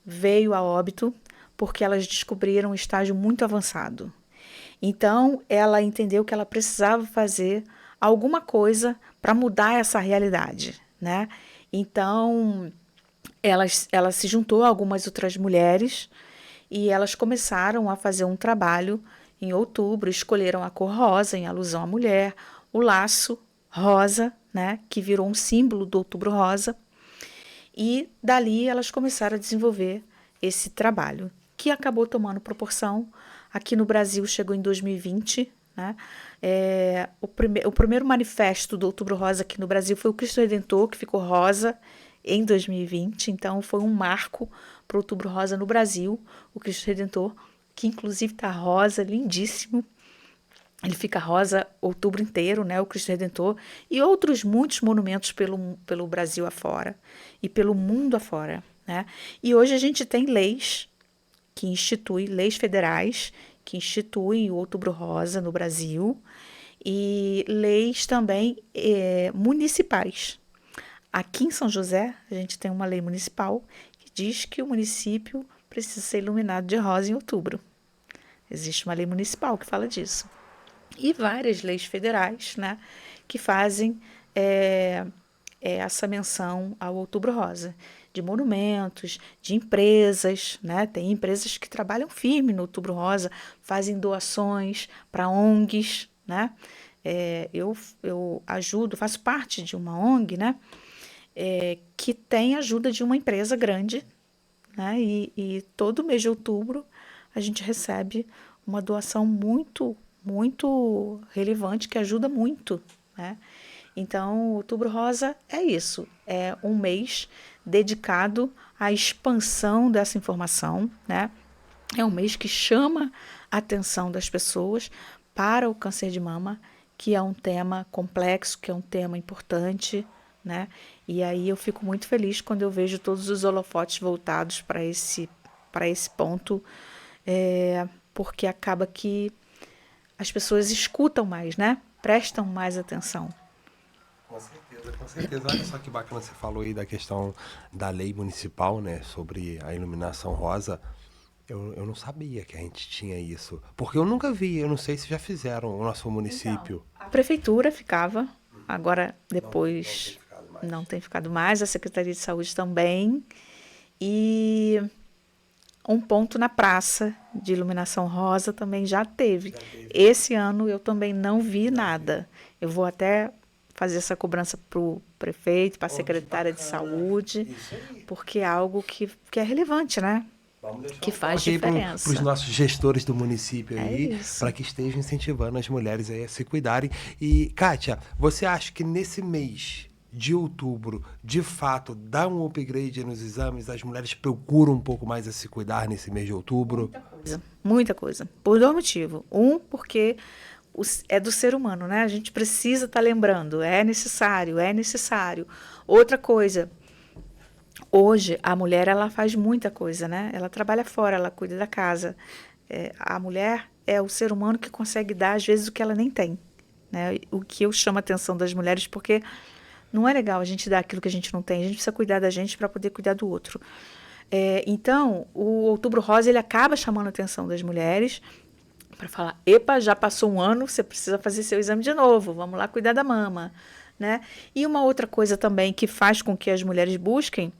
veio a óbito porque elas descobriram um estágio muito avançado. Então, ela entendeu que ela precisava fazer alguma coisa para mudar essa realidade, né? Então, ela se juntou a algumas outras mulheres e elas começaram a fazer um trabalho em outubro, escolheram a cor rosa em alusão à mulher, o laço rosa, né, que virou um símbolo do Outubro Rosa. E dali elas começaram a desenvolver esse trabalho, que acabou tomando proporção. Aqui no Brasil chegou em 2020, né? O primeiro manifesto do Outubro Rosa aqui no Brasil foi o Cristo Redentor, que ficou rosa em 2020. Então foi um marco para o Outubro Rosa no Brasil, o Cristo Redentor, que inclusive está rosa, lindíssimo. Ele fica rosa outubro inteiro, né? O Cristo Redentor e outros muitos monumentos pelo Brasil afora e pelo mundo afora, né? E hoje a gente tem leis leis federais que instituem o Outubro Rosa no Brasil e leis também municipais. Aqui em São José a gente tem uma lei municipal que diz que o município precisa ser iluminado de rosa em outubro. Existe uma lei municipal que fala disso. E várias leis federais, né, que fazem essa menção ao Outubro Rosa, de monumentos, de empresas, né? Tem empresas que trabalham firme no Outubro Rosa, fazem doações para ONGs, né? Eu ajudo, faço parte de uma ONG, né? Que tem ajuda de uma empresa grande, né? E todo mês de outubro a gente recebe uma doação muito relevante que ajuda muito, né? Então, o Outubro Rosa é isso, é um mês dedicado à expansão dessa informação, né? É um mês que chama a atenção das pessoas para o câncer de mama, que é um tema complexo, que é um tema importante, né? E aí eu fico muito feliz quando eu vejo todos os holofotes voltados para esse ponto, porque acaba que as pessoas escutam mais, né? Prestam mais atenção. Com certeza, com certeza. Olha só que bacana você falou aí da questão da lei municipal, né, sobre a iluminação rosa. Eu não sabia que a gente tinha isso, porque eu nunca vi, eu não sei se já fizeram o nosso município. A prefeitura ficava, agora Não tem depois ficado mais. não tem ficado mais, a Secretaria de Saúde também. E um ponto na praça de iluminação rosa também já teve. Esse ano eu também não vi nada. Eu vou até fazer essa cobrança para o prefeito, para a secretária de saúde, Isso aí. porque é algo que é relevante, né? Vamos deixar Que faz toque aí diferença. para os nossos gestores do município É aí, isso. para que estejam incentivando as mulheres aí a se cuidarem. E, Kátia, você acha que nesse mês de outubro, de fato, dá um upgrade nos exames? As mulheres procuram um pouco mais a se cuidar nesse mês de outubro? Muita coisa. Por dois motivos. Um, porque é do ser humano, né? A gente precisa estar lembrando. É necessário, é necessário. Outra coisa. Hoje, a mulher, ela faz muita coisa, né? Ela trabalha fora, ela cuida da casa. A mulher é o ser humano que consegue dar, às vezes, o que ela nem tem, né? O que eu chamo a atenção das mulheres, porque não é legal a gente dar aquilo que a gente não tem. A gente precisa cuidar da gente para poder cuidar do outro. Então, o Outubro Rosa, ele acaba chamando a atenção das mulheres para falar, epa, já passou um ano, você precisa fazer seu exame de novo, vamos lá cuidar da mama, né? E uma outra coisa também que faz com que as mulheres busquem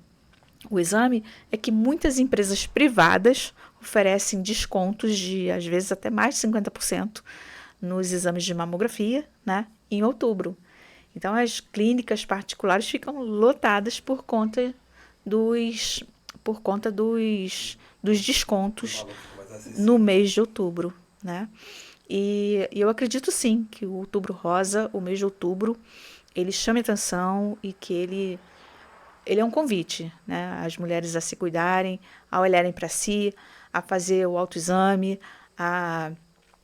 o exame é que muitas empresas privadas oferecem descontos de, às vezes, até mais de 50% nos exames de mamografia, né, em outubro. Então, as clínicas particulares ficam lotadas por conta dos descontos no mês de outubro, né? E eu acredito sim que o Outubro Rosa, o mês de outubro, ele chame atenção e que ele é um convite, né? As mulheres a se cuidarem, a olharem para si, a fazer o autoexame, a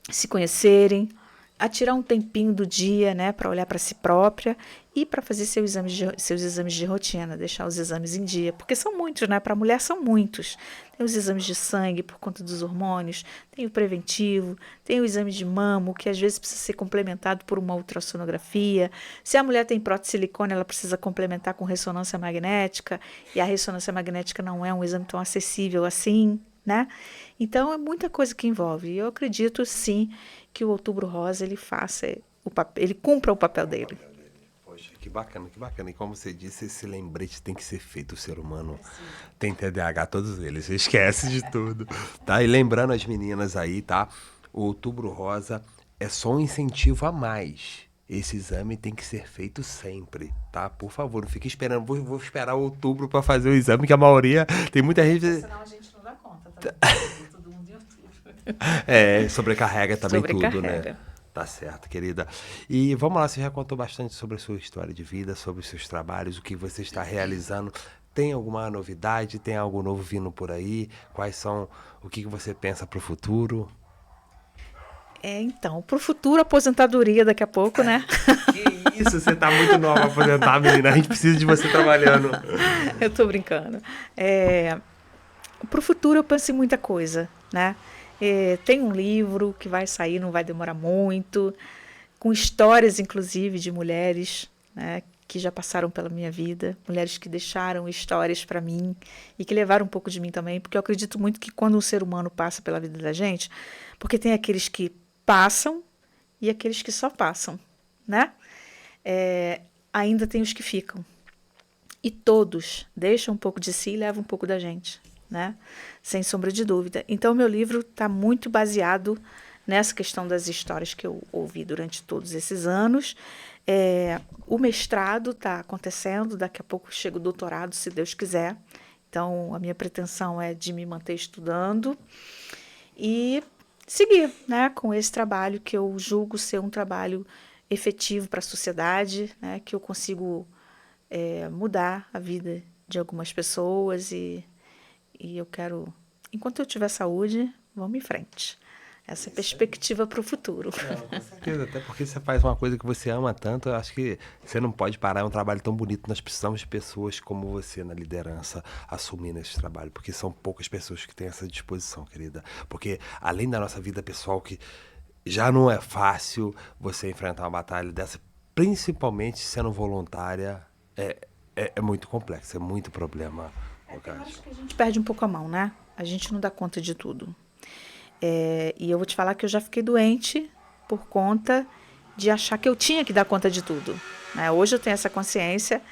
se conhecerem, a tirar um tempinho do dia, né, para olhar para si própria e para fazer seus exames de rotina, deixar os exames em dia, porque são muitos, né? Para a mulher são muitos. Tem os exames de sangue por conta dos hormônios, tem o preventivo, tem o exame de mamo, que às vezes precisa ser complementado por uma ultrassonografia. Se a mulher tem prótese de silicone, ela precisa complementar com ressonância magnética, e a ressonância magnética não é um exame tão acessível assim, né? Então é muita coisa que envolve. E eu acredito sim que o Outubro Rosa ele cumpra o papel dele. Poxa, que bacana, que bacana. E como você disse, esse lembrete tem que ser feito. O ser humano tem TDAH, todos eles. Esquece de tudo, tá? E lembrando as meninas aí, tá? O Outubro Rosa é só um incentivo a mais. Esse exame tem que ser feito sempre, tá? Por favor, não fique esperando. Vou esperar outubro para fazer o exame, que a maioria tem muita gente. Senão a gente não dá conta, tá? Todo mundo em outubro. Sobrecarrega também tudo, né? Sobrecarrega. Tá certo, querida. E vamos lá, você já contou bastante sobre a sua história de vida, sobre os seus trabalhos, o que você está realizando. Tem alguma novidade? Tem algo novo vindo por aí? O que você pensa para o futuro? Então, pro futuro, aposentadoria daqui a pouco, né? Que isso, você tá muito nova pra aposentar, menina. A gente precisa de você trabalhando. Eu tô brincando. Pro futuro eu penso em muita coisa, né? Tem um livro que vai sair, não vai demorar muito, com histórias, inclusive, de mulheres, né, que já passaram pela minha vida, mulheres que deixaram histórias para mim e que levaram um pouco de mim também, porque eu acredito muito que quando um ser humano passa pela vida da gente, porque tem aqueles que passam e aqueles que só passam, né? Ainda tem os que ficam. E todos deixam um pouco de si e levam um pouco da gente, né? Sem sombra de dúvida. Então, meu livro está muito baseado nessa questão das histórias que eu ouvi durante todos esses anos. O mestrado está acontecendo, daqui a pouco chega o doutorado, se Deus quiser. Então, a minha pretensão é de me manter estudando e seguir, né, com esse trabalho que eu julgo ser um trabalho efetivo para a sociedade, né, que eu consigo mudar a vida de algumas pessoas e eu quero, enquanto eu tiver saúde, vamos em frente. essa perspectiva para o futuro. Não, com certeza, até porque você faz uma coisa que você ama tanto, eu acho que você não pode parar, é um trabalho tão bonito, nós precisamos de pessoas como você na liderança assumindo esse trabalho, porque são poucas pessoas que têm essa disposição, querida, porque além da nossa vida pessoal, que já não é fácil você enfrentar uma batalha dessa, principalmente sendo voluntária, é muito complexo, é muito problema. Eu acho que a gente perde um pouco a mão, né? A gente não dá conta de tudo. E eu vou te falar que eu já fiquei doente por conta de achar que eu tinha que dar conta de tudo, né? Hoje eu tenho essa consciência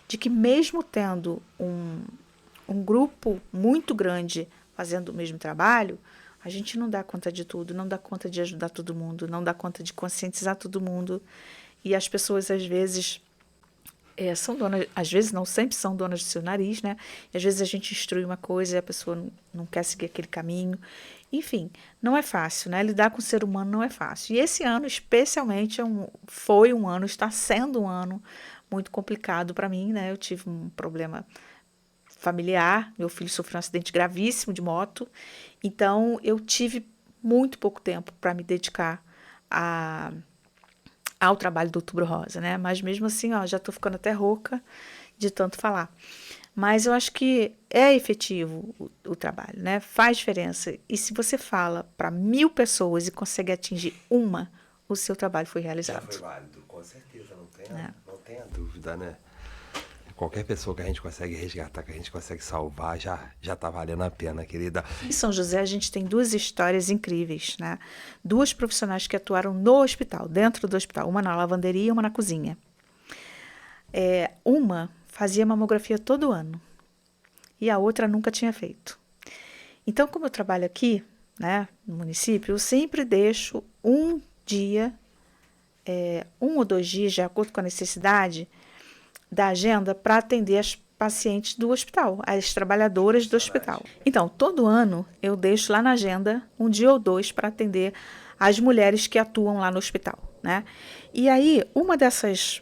de que mesmo tendo um grupo muito grande fazendo o mesmo trabalho, a gente não dá conta de tudo, não dá conta de ajudar todo mundo, não dá conta de conscientizar todo mundo. E as pessoas, às vezes, são donas, às vezes não, sempre são donas do seu nariz, né? E às vezes a gente instrui uma coisa e a pessoa não quer seguir aquele caminho. Enfim, não é fácil, né? Lidar com o ser humano não é fácil. E esse ano, especialmente, foi um ano, está sendo um ano muito complicado para mim, né? Eu tive um problema familiar, meu filho sofreu um acidente gravíssimo de moto, então eu tive muito pouco tempo para me dedicar ao trabalho do Outubro Rosa, né? Mas mesmo assim, ó, já estou ficando até rouca de tanto falar. Mas eu acho que é efetivo o trabalho, né? Faz diferença. E se você fala para 1000 pessoas e consegue atingir uma, o seu trabalho foi realizado. Já foi válido, com certeza, não tenha dúvida, né? Qualquer pessoa que a gente consegue resgatar, que a gente consegue salvar, já tá valendo a pena, querida. Em São José, a gente tem 2 histórias incríveis, né? 2 profissionais que atuaram no hospital, dentro do hospital. Uma na lavanderia e uma na cozinha. Uma fazia mamografia todo ano e a outra nunca tinha feito. Então, como eu trabalho aqui, né, no município, eu sempre deixo um dia, 1 ou 2 dias, de acordo com a necessidade da agenda, para atender as pacientes do hospital, as trabalhadoras do hospital. Então, todo ano eu deixo lá na agenda 1 dia ou 2 para atender as mulheres que atuam lá no hospital, né? E aí, uma dessas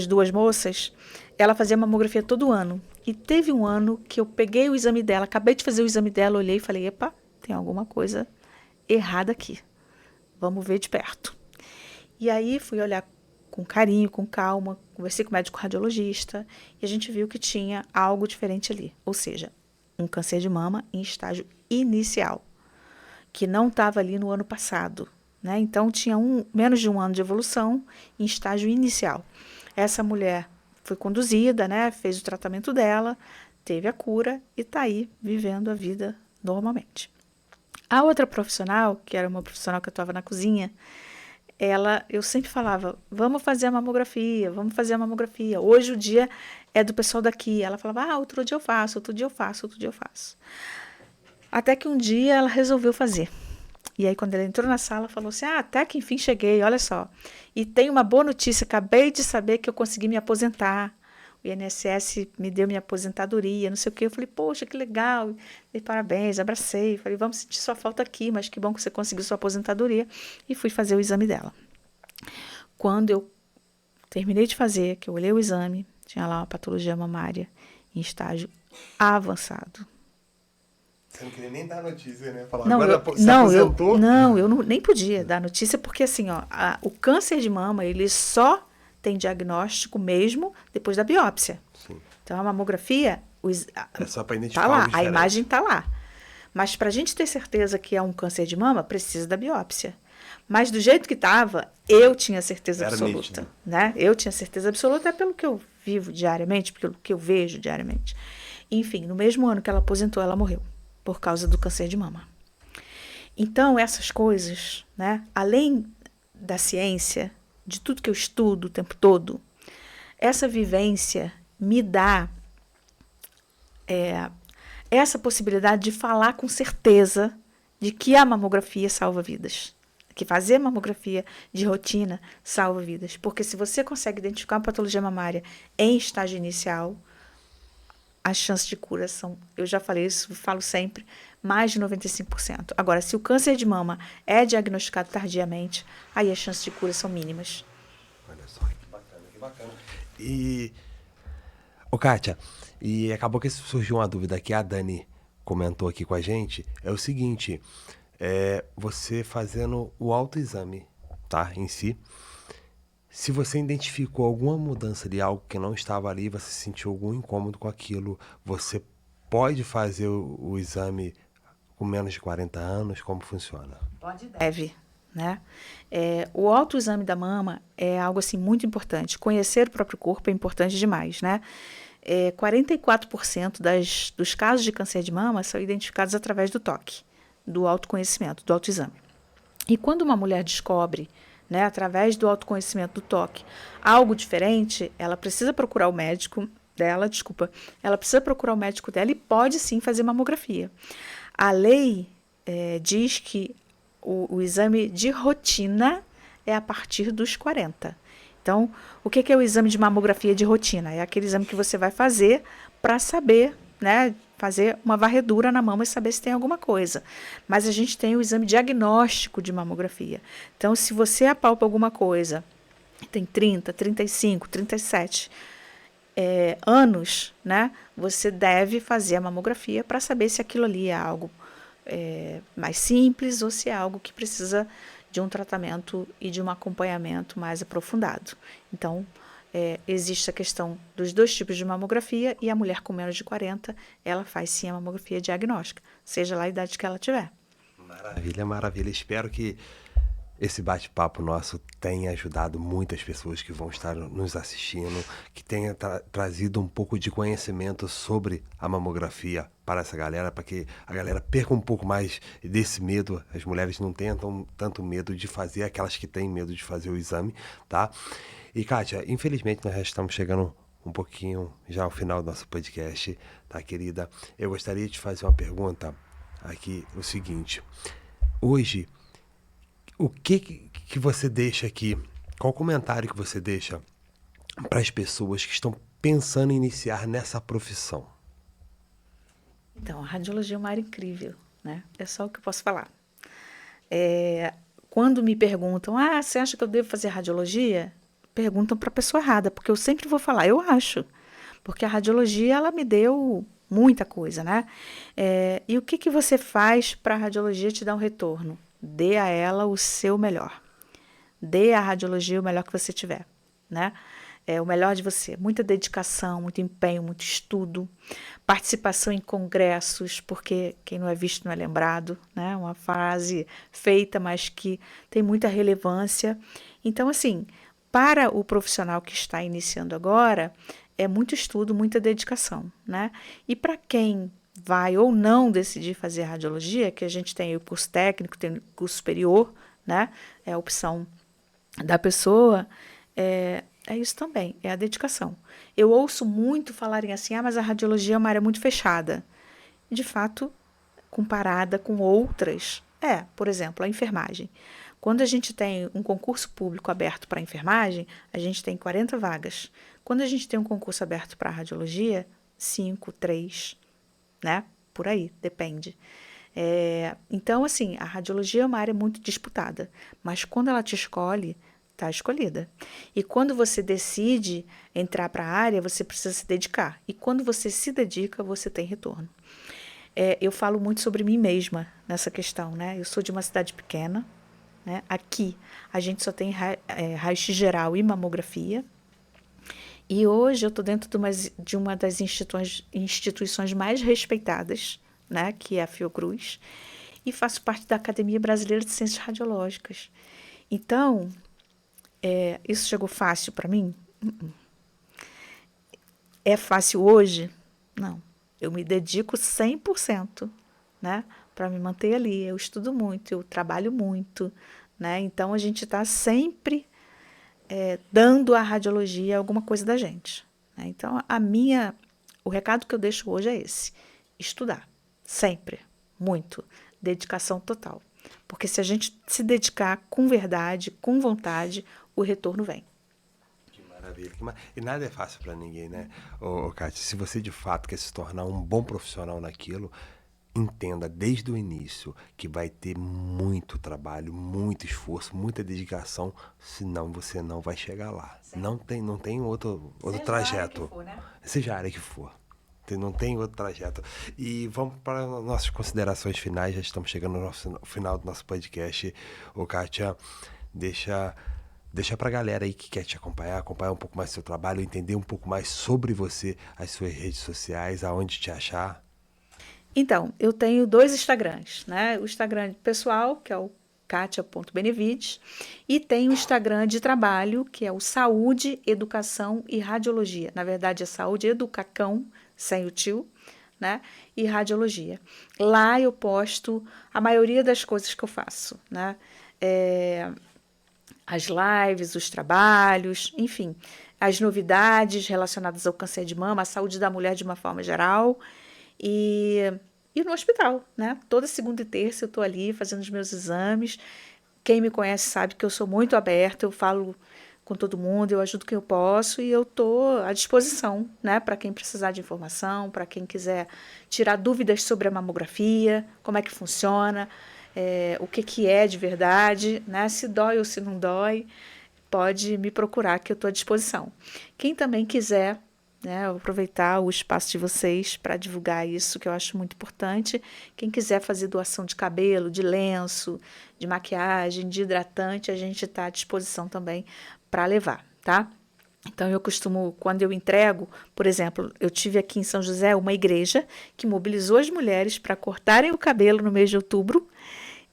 2 moças, ela fazia mamografia todo ano. E teve um ano que eu peguei o exame dela, acabei de fazer o exame dela, olhei e falei, epa, tem alguma coisa errada aqui. Vamos ver de perto. E aí fui olhar com carinho, com calma, conversei com o médico radiologista e a gente viu que tinha algo diferente ali. Ou seja, um câncer de mama em estágio inicial, que não estava ali no ano passado, né? Então tinha menos de 1 ano de evolução em estágio inicial. Essa mulher foi conduzida, né? Fez o tratamento dela, teve a cura e está aí vivendo a vida normalmente. A outra profissional, que era uma profissional que atuava na cozinha, eu sempre falava, vamos fazer a mamografia, vamos fazer a mamografia. Hoje o dia é do pessoal daqui. Ela falava, outro dia eu faço, outro dia eu faço, outro dia eu faço. Até que um dia ela resolveu fazer. E aí, quando ela entrou na sala, falou assim, até que enfim cheguei, olha só. E tem uma boa notícia, acabei de saber que eu consegui me aposentar. O INSS me deu minha aposentadoria, não sei o quê. Eu falei, poxa, que legal. Dei parabéns, abracei. Falei, vamos sentir sua falta aqui, mas que bom que você conseguiu sua aposentadoria. E fui fazer o exame dela. Quando eu terminei de fazer, que eu olhei o exame, tinha lá uma patologia mamária em estágio avançado. Você não queria nem dar notícia, né? Falar, não, agora você aposentou? Eu nem podia dar notícia, porque assim, o câncer de mama, ele só tem diagnóstico mesmo depois da biópsia. Sim. Então, a mamografia... é só para identificar tá lá, algo a imagem está lá. Mas para a gente ter certeza que é um câncer de mama, precisa da biópsia. Mas do jeito que estava, eu tinha certeza absoluta. Né? Eu tinha certeza absoluta, pelo que eu vivo diariamente, pelo que eu vejo diariamente. Enfim, no mesmo ano que ela aposentou, ela morreu por causa do câncer de mama. Então, essas coisas, né, além da ciência, de tudo que eu estudo o tempo todo, essa vivência me dá essa possibilidade de falar com certeza de que a mamografia salva vidas. Que fazer mamografia de rotina salva vidas. Porque se você consegue identificar uma patologia mamária em estágio inicial, as chances de cura são, eu já falei isso, falo sempre, mais de 95%. Agora, se o câncer de mama é diagnosticado tardiamente, aí as chances de cura são mínimas. Olha só, que bacana, que bacana. E, Kátia, e acabou que surgiu uma dúvida que a Dani comentou aqui com a gente, é o seguinte, você fazendo o autoexame, tá, em si. Se você identificou alguma mudança de algo que não estava ali, você sentiu algum incômodo com aquilo, você pode fazer o exame com menos de 40 anos? Como funciona? Pode e deve, né? O autoexame da mama é algo assim muito importante. Conhecer o próprio corpo é importante demais, né? 44% dos casos de câncer de mama são identificados através do toque, do autoconhecimento, do autoexame. E quando uma mulher descobre, né, através do autoconhecimento do toque, algo diferente, ela precisa procurar o médico dela, ela precisa procurar o médico dela e pode sim fazer mamografia. A lei diz que o exame de rotina é a partir dos 40. Então, o que é o exame de mamografia de rotina? É aquele exame que você vai fazer para saber, né, fazer uma varredura na mama e saber se tem alguma coisa. Mas a gente tem o exame diagnóstico de mamografia. Então, se você apalpa alguma coisa, tem 30, 35, 37 anos, né, você deve fazer a mamografia para saber se aquilo ali é algo mais simples ou se é algo que precisa de um tratamento e de um acompanhamento mais aprofundado. Então, existe a questão dos dois tipos de mamografia e a mulher com menos de 40, ela faz sim a mamografia diagnóstica, seja lá a idade que ela tiver. Maravilha, maravilha. Espero que esse bate-papo nosso tenha ajudado muitas pessoas que vão estar nos assistindo, que tenha trazido um pouco de conhecimento sobre a mamografia para essa galera, para que a galera perca um pouco mais desse medo. As mulheres não tenham tanto medo de fazer, aquelas que têm medo de fazer o exame, tá? E, Kátia, infelizmente nós já estamos chegando um pouquinho já ao final do nosso podcast, tá, querida? Eu gostaria de fazer uma pergunta aqui, o seguinte. Hoje, o que você deixa aqui? Qual comentário que você deixa para as pessoas que estão pensando em iniciar nessa profissão? Então, a radiologia é uma área incrível, né? É só o que eu posso falar. Quando me perguntam, você acha que eu devo fazer radiologia? Perguntam para a pessoa errada, porque eu sempre vou falar, eu acho. Porque a radiologia, ela me deu muita coisa, né? E o que você faz para a radiologia te dar um retorno? Dê a ela o seu melhor. Dê à radiologia o melhor que você tiver, né? O melhor de você. Muita dedicação, muito empenho, muito estudo, participação em congressos, porque quem não é visto não é lembrado, né? Uma frase feita, mas que tem muita relevância. Então, assim, para o profissional que está iniciando agora, é muito estudo, muita dedicação, né? E para quem vai ou não decidir fazer radiologia, que a gente tem o curso técnico, tem o curso superior, né? É a opção da pessoa, é isso também, é a dedicação. Eu ouço muito falarem assim, mas a radiologia é uma área muito fechada. De fato, comparada com outras, por exemplo, a enfermagem. Quando a gente tem um concurso público aberto para a enfermagem, a gente tem 40 vagas. Quando a gente tem um concurso aberto para a radiologia, 5, 3, né? Por aí, depende. Então, assim, a radiologia é uma área muito disputada, mas quando ela te escolhe, está escolhida. E quando você decide entrar para a área, você precisa se dedicar. E quando você se dedica, você tem retorno. Eu falo muito sobre mim mesma nessa questão, né? Eu sou de uma cidade pequena, né? Aqui a gente só tem raio-x geral e mamografia. E hoje eu estou dentro de uma das instituições mais respeitadas, né, que é a Fiocruz, e faço parte da Academia Brasileira de Ciências Radiológicas. Então, isso chegou fácil para mim? É fácil hoje? Não. Eu me dedico 100%, né, para me manter ali. Eu estudo muito, eu trabalho muito, né? Então, a gente está sempre dando à radiologia alguma coisa da gente, né? Então, o recado que eu deixo hoje é esse: estudar, sempre, muito, dedicação total. Porque se a gente se dedicar com verdade, com vontade, o retorno vem. Que maravilha. E nada é fácil para ninguém, né, Kátia? Se você de fato quer se tornar um bom profissional naquilo, entenda desde o início que vai ter muito trabalho, muito esforço, muita dedicação, senão você não vai chegar lá. Não tem outro trajeto. For, né? Seja a área que for. Não tem outro trajeto. E vamos para nossas considerações finais. Já estamos chegando no final do nosso podcast. Ô, Kátia, deixa para a galera aí que quer te acompanhar um pouco mais do seu trabalho, entender um pouco mais sobre você, as suas redes sociais, aonde te achar. Então, eu tenho 2 Instagrams, né? O Instagram pessoal, que é o katia.benevides, e tem o Instagram de trabalho, que é o Saúde, Educação e Radiologia. Na verdade, é Saúde Educacão, sem o tio, né? E Radiologia. Lá eu posto a maioria das coisas que eu faço, né? As lives, os trabalhos, enfim, as novidades relacionadas ao câncer de mama, à saúde da mulher de uma forma geral. E no hospital, né? Toda segunda e terça eu estou ali fazendo os meus exames. Quem me conhece sabe que eu sou muito aberta, eu falo com todo mundo, eu ajudo quem eu posso e eu estou à disposição, né? Para quem precisar de informação, para quem quiser tirar dúvidas sobre a mamografia, como é que funciona, o que é de verdade, né? Se dói ou se não dói, pode me procurar que eu estou à disposição. Quem também quiser, né, aproveitar o espaço de vocês para divulgar isso, que eu acho muito importante. Quem quiser fazer doação de cabelo, de lenço, de maquiagem, de hidratante, a gente está à disposição também para levar, tá? Então, eu costumo, quando eu entrego, por exemplo, eu tive aqui em São José uma igreja que mobilizou as mulheres para cortarem o cabelo no mês de outubro,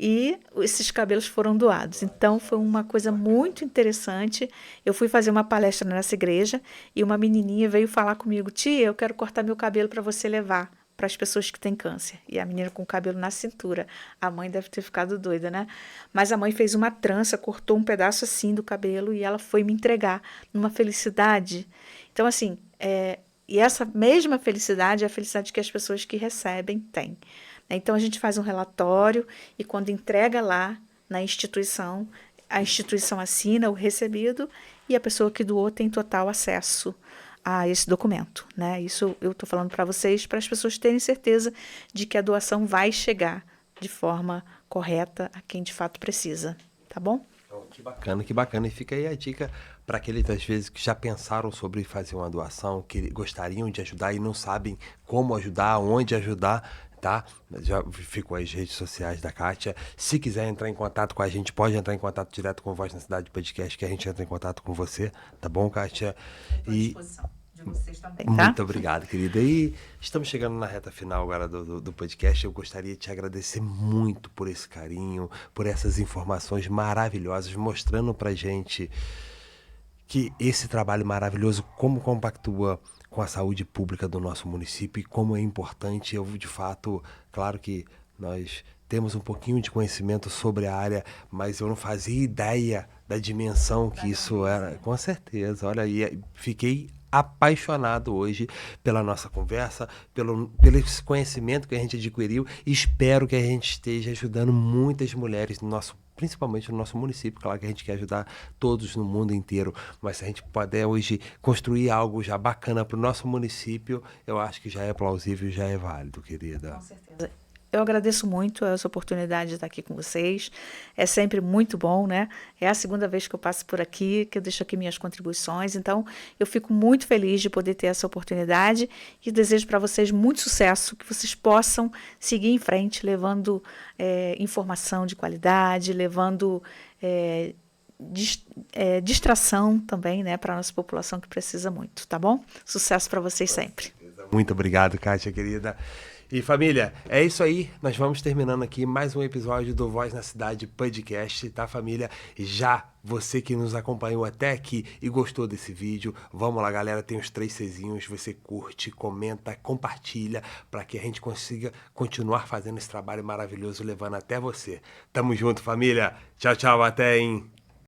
e esses cabelos foram doados. Então, foi uma coisa muito interessante. Eu fui fazer uma palestra nessa igreja e uma menininha veio falar comigo: tia, eu quero cortar meu cabelo para você levar para as pessoas que têm câncer. E a menina com o cabelo na cintura. A mãe deve ter ficado doida, né? Mas a mãe fez uma trança, cortou um pedaço assim do cabelo e ela foi me entregar numa felicidade. Então, assim, e essa mesma felicidade é a felicidade que as pessoas que recebem têm. Então, a gente faz um relatório e quando entrega lá na instituição, a instituição assina o recebido e a pessoa que doou tem total acesso a esse documento, né? Isso eu estou falando para vocês, para as pessoas terem certeza de que a doação vai chegar de forma correta a quem de fato precisa, tá bom? Que bacana, que bacana. E fica aí a dica para aqueles, às vezes, que já pensaram sobre fazer uma doação, que gostariam de ajudar e não sabem como ajudar, onde ajudar, tá? Já ficou as redes sociais da Kátia. Se quiser entrar em contato com a gente, pode entrar em contato direto com o Voz na Cidade Podcast, que a gente entra em contato com você, tá bom, Kátia? Estou à disposição de vocês também, tá? Muito obrigado, querida. E estamos chegando na reta final agora do podcast. Eu gostaria de te agradecer muito por esse carinho, por essas informações maravilhosas, mostrando pra gente que esse trabalho maravilhoso, como compactua com a saúde pública do nosso município e como é importante. Eu, de fato, claro que nós temos um pouquinho de conhecimento sobre a área, mas eu não fazia ideia da dimensão que isso era. Com certeza, olha aí, fiquei apaixonado hoje pela nossa conversa, pelo esse conhecimento que a gente adquiriu, e espero que a gente esteja ajudando muitas mulheres principalmente no nosso município. Claro que a gente quer ajudar todos no mundo inteiro, mas se a gente puder hoje construir algo já bacana para o nosso município, eu acho que já é plausível, já é válido, querida. Com certeza. Eu agradeço muito essa oportunidade de estar aqui com vocês. É sempre muito bom, né? É a segunda vez que eu passo por aqui, que eu deixo aqui minhas contribuições. Então, eu fico muito feliz de poder ter essa oportunidade e desejo para vocês muito sucesso, que vocês possam seguir em frente, levando informação de qualidade, levando distração também, né, para a nossa população que precisa muito, tá bom? Sucesso para vocês sempre. Muito obrigado, Kátia, querida. E família, é isso aí, nós vamos terminando aqui mais um episódio do Voz na Cidade Podcast, tá, família? Já você que nos acompanhou até aqui e gostou desse vídeo, vamos lá, galera, tem os 3 Czinhos, você curte, comenta, compartilha, para que a gente consiga continuar fazendo esse trabalho maravilhoso, levando até você. Tamo junto, família, tchau, tchau, até, hein?